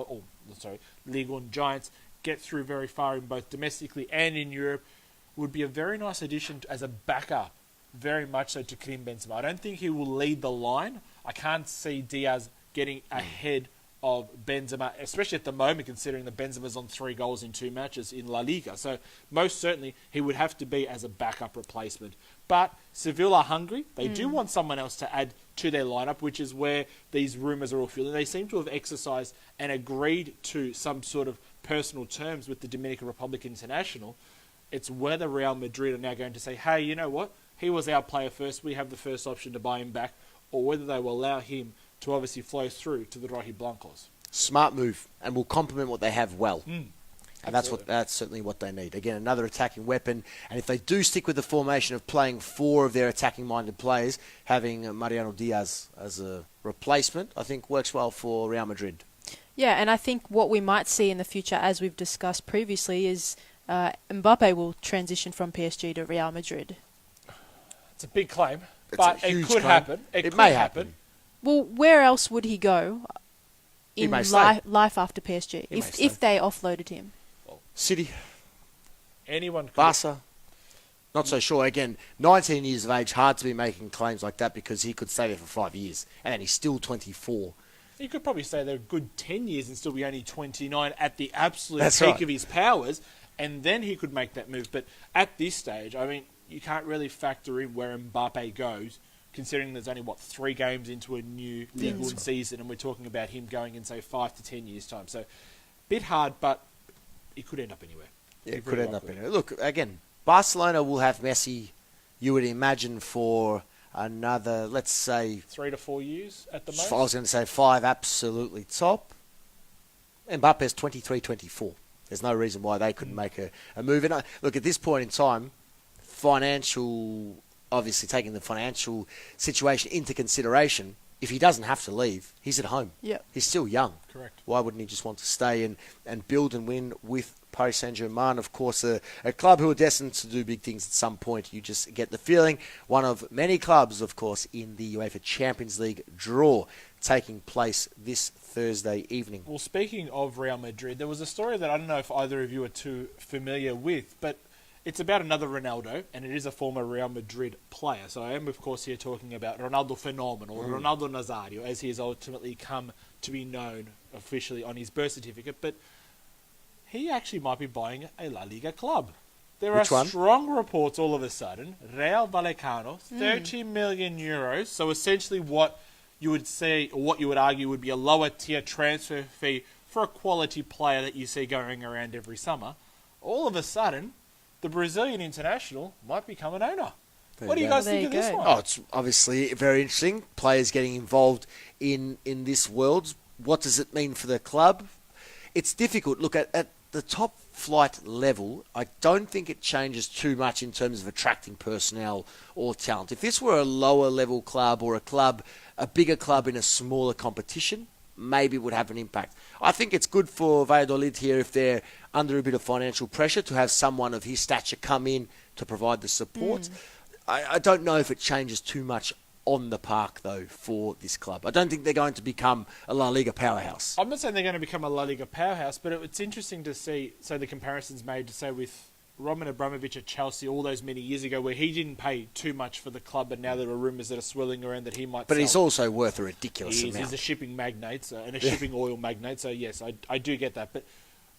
Ligue 1 giants get through very far in both domestically and in Europe. Would be a very nice addition as a backup, very much so, to Karim Benzema. I don't think he will lead the line. I can't see Diaz getting ahead of Benzema, especially at the moment, considering that Benzema's on 3 goals in 2 matches in La Liga. So most certainly he would have to be as a backup replacement. But Seville are hungry. They do want someone else to add to their lineup, which is where these rumours are all fueling. They seem to have exercised and agreed to some sort of personal terms with the Dominican Republic International. It's whether Real Madrid are now going to say, hey, you know what? He was our player first. We have the first option to buy him back. Or whether they will allow him to obviously flow through to the Rojiblancos. Smart move, and will complement what they have well. And that's certainly what they need. Again, another attacking weapon. And if they do stick with the formation of playing 4 of their attacking-minded players, having Mariano Diaz as a replacement, I think works well for Real Madrid. Yeah, and I think what we might see in the future, as we've discussed previously, is Mbappe will transition from PSG to Real Madrid. It's a big claim, It's but a it huge could claim. happen. It may happen. Well, where else would he go He in may stay. life after PSG He may stay. if they offloaded him? City, Anyone could. Barca, not so sure. Again, 19 years of age, hard to be making claims like that because he could stay there for 5 years. And then he's still 24. He could probably stay there a good 10 years and still be only 29 at the absolute That's peak right. of his powers, and then he could make that move. But at this stage, I mean, you can't really factor in where Mbappe goes, considering there's only, 3 games into a new Ligue 1 season, and we're talking about him going in, say, 5 to 10 years' time. So, bit hard, but it could end up anywhere. Yeah, it could end up in it. Look, again, Barcelona will have Messi, you would imagine, for another, let's say, 3 to 4 years at the most. I was going to say 5, absolutely top. Mbappe's 23, 24. There's no reason why they couldn't make a move. And look, at this point in time, obviously taking the financial situation into consideration, if he doesn't have to leave, he's at home. Yep. He's still young. Correct. Why wouldn't he just want to stay and build and win with Paris Saint-Germain? Of course, a club who are destined to do big things at some point. You just get the feeling. One of many clubs, of course, in the UEFA Champions League draw taking place this Thursday evening. Well, speaking of Real Madrid, there was a story that I don't know if either of you are too familiar with, but it's about another Ronaldo, and it is a former Real Madrid player. So I am, of course, here talking about Ronaldo Phenomenal, or Ronaldo Nazario, as he has ultimately come to be known officially on his birth certificate. But he actually might be buying a La Liga club. There Which are one? strong reports all of a sudden. Real Vallecano, 30 million euros. So essentially what you would say, or what you would argue would be a lower tier transfer fee for a quality player that you see going around every summer. All of a sudden, the Brazilian international might become an owner. What do you guys think of this one? Oh, it's obviously very interesting. Players getting involved in this world. What does it mean for the club? It's difficult. Look, at the top flight level, I don't think it changes too much in terms of attracting personnel or talent. If this were a lower level club or a bigger club in a smaller competition, maybe it would have an impact. I think it's good for Valladolid here if they're under a bit of financial pressure to have someone of his stature come in to provide the support. I don't know if it changes too much on the park, though, for this club. I don't think they're going to become a La Liga powerhouse. I'm not saying they're going to become a La Liga powerhouse, but it's interesting to see, so the comparisons made to say with Roman Abramovich at Chelsea all those many years ago, where he didn't pay too much for the club, and now there are rumours that are swirling around that he might But sell. he's also worth a ridiculous amount. He's a shipping magnate and a shipping oil magnate, so yes, I do get that. But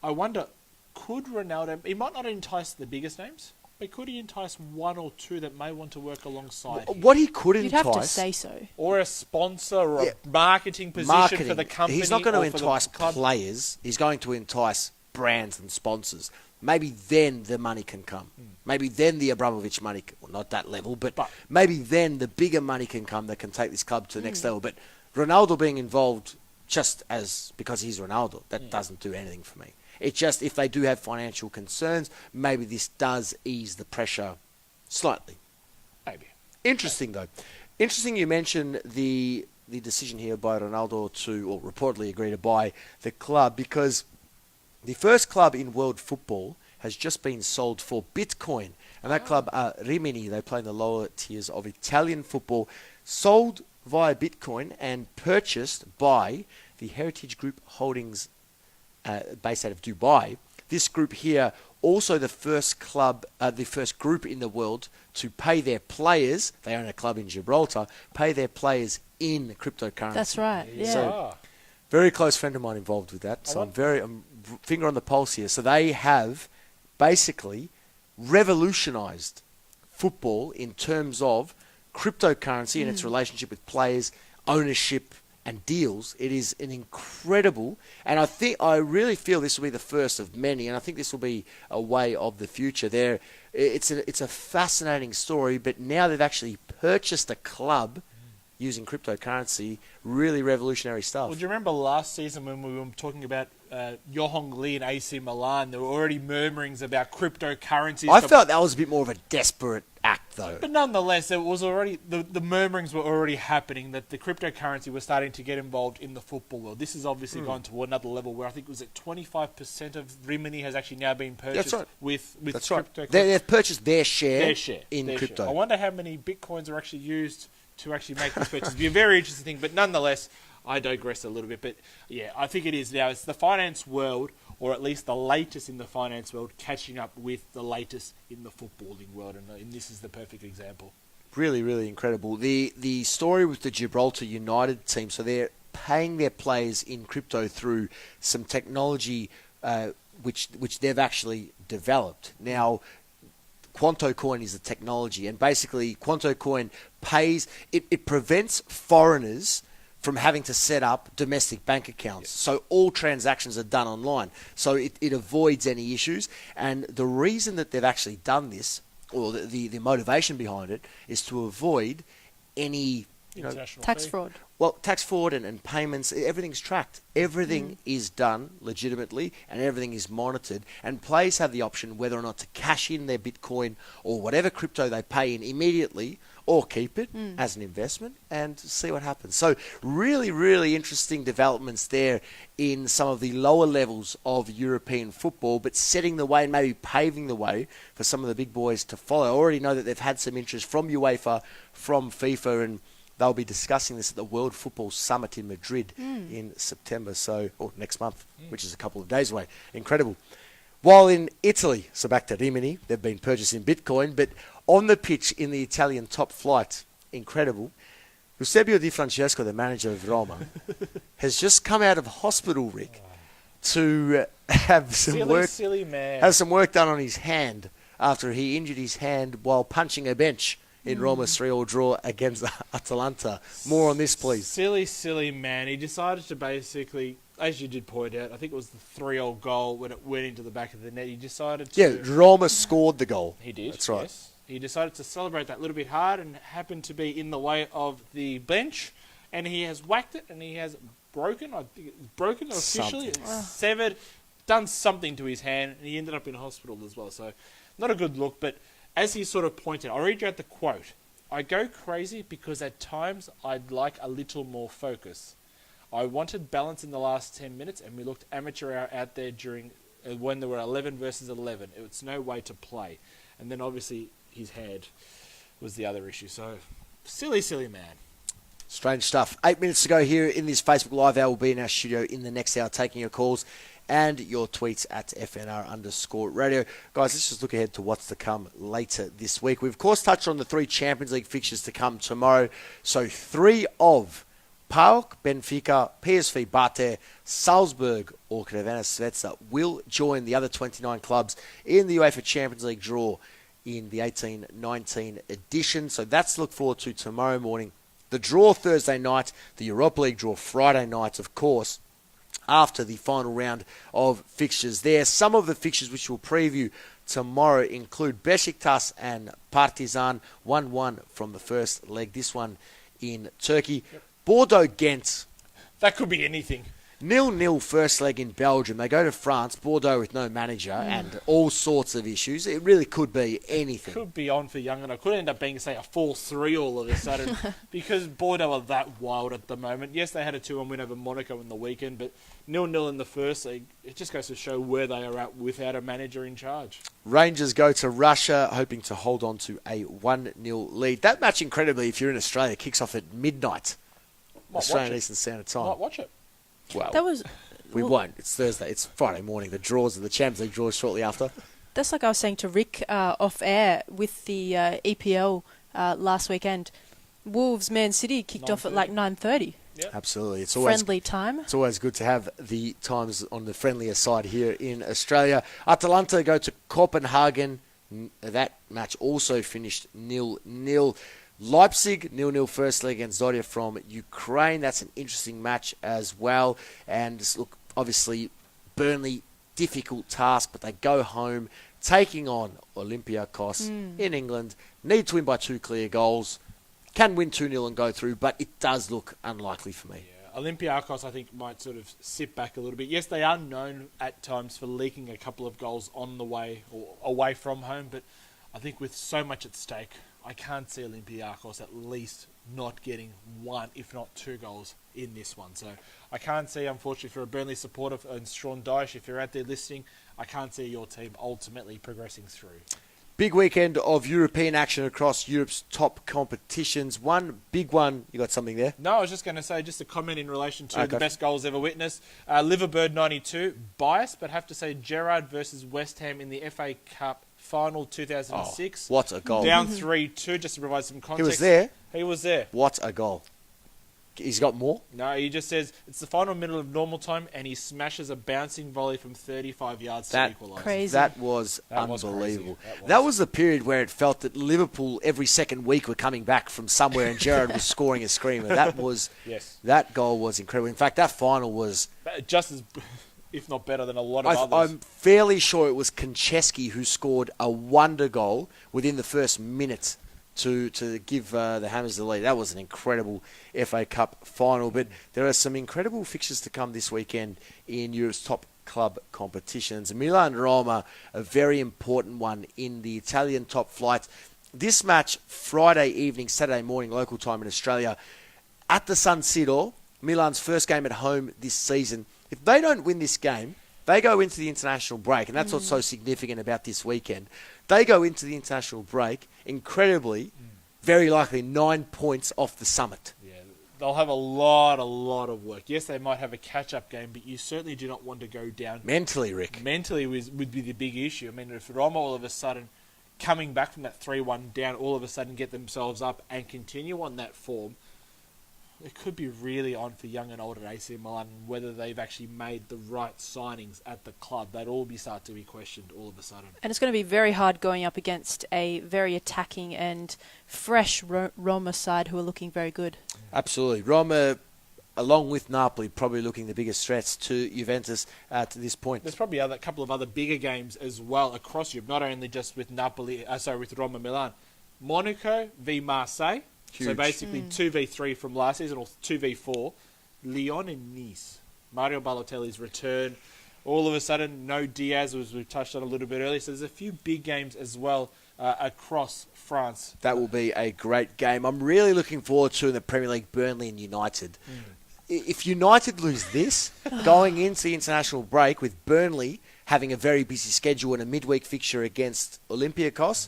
I wonder, could Ronaldo, he might not entice the biggest names, but could he entice one or two that may want to work alongside him? What he could You'd entice... have to say so. Or a sponsor or a marketing position for the company. He's not going to or for the entice club. players. He's going to entice brands and sponsors. Maybe then the money can come. Maybe then the Abramovich money, well, not that level, but maybe then the bigger money can come that can take this club to the next level. But Ronaldo being involved just because he's Ronaldo, that doesn't do anything for me. It's just if they do have financial concerns, maybe this does ease the pressure slightly. Maybe. Interesting, though. Interesting you mentioned the decision here by Ronaldo to, or reportedly agree to buy the club, because the first club in world football has just been sold for Bitcoin. And that club, Rimini, they play in the lower tiers of Italian football, sold via Bitcoin and purchased by the Heritage Group Holdings based out of Dubai. This group here, also the first group in the world to pay their players, they own a club in Gibraltar, pay their players in cryptocurrency. That's right, yeah. So, very close friend of mine involved with that. So I'm finger on the pulse here. So they have basically revolutionized football in terms of cryptocurrency and its relationship with players, ownership, and deals. It is an incredible, and I really feel this will be the first of many, and I think this will be a way of the future. It's a fascinating story, but now they've actually purchased a club using cryptocurrency. Really revolutionary stuff. Well, do you remember last season when we were talking about Yohong Lee and AC Milan? There were already murmurings about cryptocurrencies. I felt that was a bit more of a desperate act, though. But nonetheless, it was already the murmurings were already happening that the cryptocurrency was starting to get involved in the football world. This has obviously gone to another level where I think it was at 25% of Rimini has actually now been purchased with cryptocurrency. They've purchased their share in crypto. I wonder how many bitcoins are actually used to actually make this purchase. It'd be a very interesting thing, but nonetheless, I digress a little bit. But yeah, I think it is now. It's the finance world, or at least the latest in the finance world, catching up with the latest in the footballing world, and this is the perfect example. Really, really incredible. The story with the Gibraltar United team, so they're paying their players in crypto through some technology which they've actually developed. Now, Quanto Coin is the technology, and basically Quanto Coin pays, it prevents foreigners from having to set up domestic bank accounts. So all transactions are done online. So it avoids any issues. And the reason that they've actually done this, or the motivation behind it, is to avoid any tax fraud. Well, tax fraud and payments, everything's tracked. Everything is done legitimately and everything is monitored. And players have the option whether or not to cash in their Bitcoin or whatever crypto they pay in immediately or keep it as an investment and see what happens. So really, really interesting developments there in some of the lower levels of European football, but setting the way and maybe paving the way for some of the big boys to follow. I already know that they've had some interest from UEFA, from FIFA, and they'll be discussing this at the World Football Summit in Madrid in September, or next month, which is a couple of days away. Incredible. While in Italy, so back to Rimini, they've been purchasing Bitcoin, but on the pitch in the Italian top flight, incredible, Eusebio Di Francesco, the manager of Roma, has just come out of hospital, Rick, to have some work done on his hand after he injured his hand while punching a bench in Roma's 3-3 draw against Atalanta. More on this, please. Silly man. He decided to basically, as you did point out, I think it was the 3-3 goal when it went into the back of the net. He decided to... Yeah, Roma scored the goal. He did. That's right. Yes. He decided to celebrate that a little bit hard and happened to be in the way of the bench. And he has whacked it and he has broken officially, severed, done something to his hand, and he ended up in hospital as well. So, not a good look, but... As he sort of pointed, I'll read you out the quote. I go crazy because at times I'd like a little more focus. I wanted balance in the last 10 minutes and we looked amateur out there during when there were 11 versus 11. It was no way to play. And then obviously his head was the other issue. So, silly man. Strange stuff. 8 minutes to go here in this Facebook Live hour. We'll be in our studio in the next hour taking your calls and your tweets at FNR_radio. Guys, let's just look ahead to what's to come later this week. We've, of course, touched on the 3 Champions League fixtures to come tomorrow. So 3 of PAOK, Benfica, PSV Bate, Salzburg or Crvena Zvezda will join the other 29 clubs in the UEFA Champions League draw in the 18-19 edition. So that's to look forward to tomorrow morning. The draw Thursday night, the Europa League draw Friday night, of course, after the final round of fixtures there. Some of the fixtures which we'll preview tomorrow include Besiktas and Partizan, 1-1 from the first leg, this one in Turkey. Yep. Bordeaux-Ghent. That could be anything. 0-0 first leg in Belgium. They go to France, Bordeaux with no manager and all sorts of issues. It really could be anything. Could be on for Young, and it could end up being, say, a 4-3 all of a sudden because Bordeaux are that wild at the moment. Yes, they had a 2-1 win over Monaco in the weekend, but 0-0 in the first league. It just goes to show where they are at without a manager in charge. Rangers go to Russia, hoping to hold on to a 1-0 lead. That match, incredibly, if you're in Australia, kicks off at midnight. Australian Eastern Standard Time. Might watch it. Well, we won't. It's Thursday. It's Friday morning. The draws of the Champions League draws shortly after. That's like I was saying to Rick off air with the EPL last weekend. Wolves Man City kicked off at like 9:30. Yep. Absolutely. It's always friendly time. It's always good to have the times on the friendlier side here in Australia. Atalanta go to Copenhagen. That match also finished 0-0. Leipzig, 0-0 first leg against Zorya from Ukraine. That's an interesting match as well. And look, obviously, Burnley, difficult task, but they go home, taking on Olympiacos in England. Need to win by 2 clear goals. can win 2-0 and go through, but it does look unlikely for me. Yeah, Olympiacos, I think, might sort of sit back a little bit. Yes, they are known at times for leaking a couple of goals on the way or away from home, but I think with so much at stake, I can't see Olympiacos at least not getting one, if not two goals in this one. So I can't see, unfortunately, for a Burnley supporter and Sean Dyche, if you're out there listening, I can't see your team ultimately progressing through. Big weekend of European action across Europe's top competitions. One big one. You got something there? No, I was just going to say, just a comment in relation to the best goals ever witnessed. Liverbird 92, biased, but have to say Gerrard versus West Ham in the FA Cup final 2006. Oh, what a goal. Down 3-2, just to provide some context. He was there? He was there. What a goal. He's got more? No, he just says it's the final middle of normal time and he smashes a bouncing volley from 35 yards to equalise. Crazy. That was unbelievable. Crazy. That was the period where it felt that Liverpool every second week were coming back from somewhere and Gerrard was scoring a screamer. That goal was incredible. In fact, that final was just as, if not better than a lot of others. I'm fairly sure it was Konchesky who scored a wonder goal within the first minute to give the Hammers the lead. That was an incredible FA Cup final. But there are some incredible fixtures to come this weekend in Europe's top club competitions. Milan-Roma, a very important one in the Italian top flight. This match, Friday evening, Saturday morning, local time in Australia, at the San Siro, Milan's first game at home this season. If they don't win this game, they go into the international break, and that's what's so significant about this weekend. They go into the international break, incredibly, very likely 9 points off the summit. Yeah, they'll have a lot of work. Yes, they might have a catch-up game, but you certainly do not want to go down. Mentally, Rick. Mentally would be the big issue. I mean, if Roma all of a sudden, coming back from that 3-1 down, all of a sudden get themselves up and continue on that form, it could be really on for young and old at AC Milan, whether they've actually made the right signings at the club. They'd all start to be questioned all of a sudden. And it's going to be very hard going up against a very attacking and fresh Roma side who are looking very good. Absolutely. Roma, along with Napoli, probably looking the biggest threats to Juventus to this point. There's probably a couple of other bigger games as well across Europe, not only just with with Roma Milan. Monaco v Marseille. Huge. So basically 2v3 from last season, or 2v4. Lyon and Nice. Mario Balotelli's return. All of a sudden, no Diaz, as we've touched on a little bit earlier. So there's a few big games as well across France. That will be a great game. I'm really looking forward to in the Premier League, Burnley and United. If United lose this, going into the international break with Burnley having a very busy schedule and a midweek fixture against Olympiacos,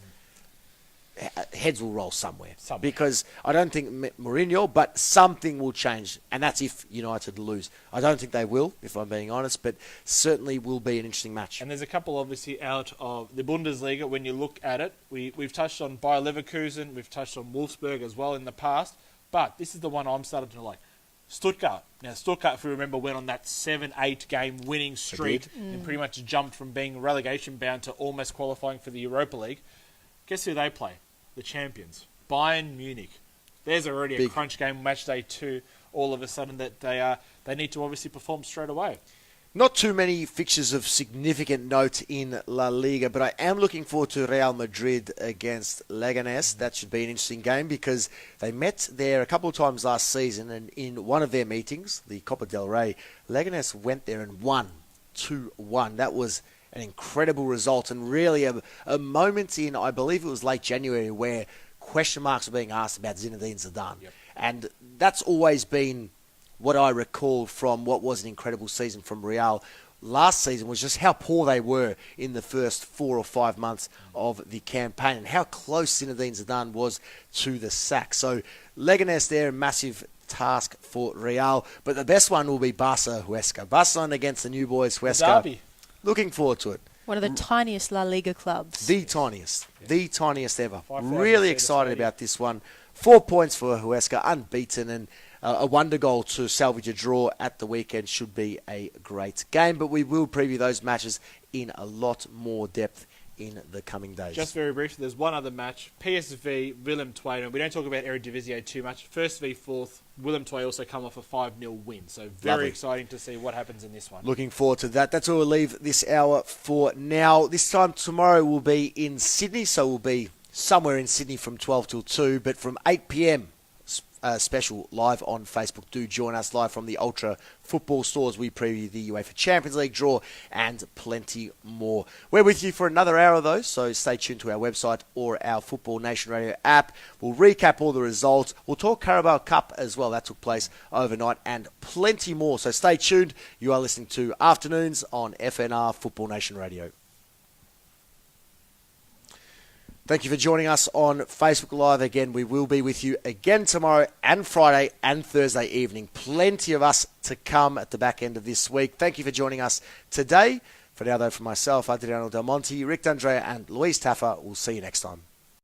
heads will roll somewhere. Because I don't think Mourinho, but something will change, and that's if United lose. I don't think they will, if I'm being honest, but certainly will be an interesting match. And there's a couple obviously out of the Bundesliga. When you look at it, we've touched on Bayer Leverkusen, we've touched on Wolfsburg as well in the past, but this is the one I'm starting to like. Stuttgart. Now, Stuttgart, if you remember, went on that 7-8 game winning streak and pretty much jumped from being relegation bound to almost qualifying for the Europa League. Guess who they play? The champions, Bayern Munich. There's already a crunch game, match day 2. All of a sudden, that they need to obviously perform straight away. Not too many fixtures of significant note in La Liga, but I am looking forward to Real Madrid against Leganés. That should be an interesting game because they met there a couple of times last season, and in one of their meetings, the Copa del Rey, Leganés went there and won 2-1. That was an incredible result and really a moment in, I believe it was late January, where question marks were being asked about Zinedine Zidane. Yep. And that's always been what I recall from what was an incredible season from Real last season, was just how poor they were in the first 4 or 5 months of the campaign and how close Zinedine Zidane was to the sack. So Leganés there, a massive task for Real. But the best one will be Barça-Huesca. Barcelona against the new boys, Huesca. Derby. Looking forward to it. One of the tiniest La Liga clubs. The tiniest ever. 5,000 Really excited about this one. 4 points for Huesca, unbeaten, and a wonder goal to salvage a draw at the weekend should be a great game. But we will preview those matches in a lot more depth in the coming days. Just very briefly, there's one other match. PSV, Willem II. We don't talk about Eredivisie too much. First v fourth. Willem II also come off a 5-0 win. So very exciting to see what happens in this one. Looking forward to that. That's all we'll leave this hour for now. This time tomorrow we'll be in Sydney, so we'll be somewhere in Sydney from 12 till 2. But from 8 p.m. special live on Facebook. Do join us live from the Ultra Football Stores. We preview the UEFA Champions League draw and plenty more. We're with you for another hour of those, so stay tuned to our website or our Football Nation Radio app. We'll recap all the results. We'll talk Carabao Cup as well. That took place overnight and plenty more. So stay tuned. You are listening to Afternoons on FNR Football Nation Radio. Thank you for joining us on Facebook Live again. We will be with you again tomorrow and Friday and Thursday evening. Plenty of us to come at the back end of this week. Thank you for joining us today. For now, though, for myself, Adrian Del Monte, Rick D'Andrea and Louise Taffa, we'll see you next time.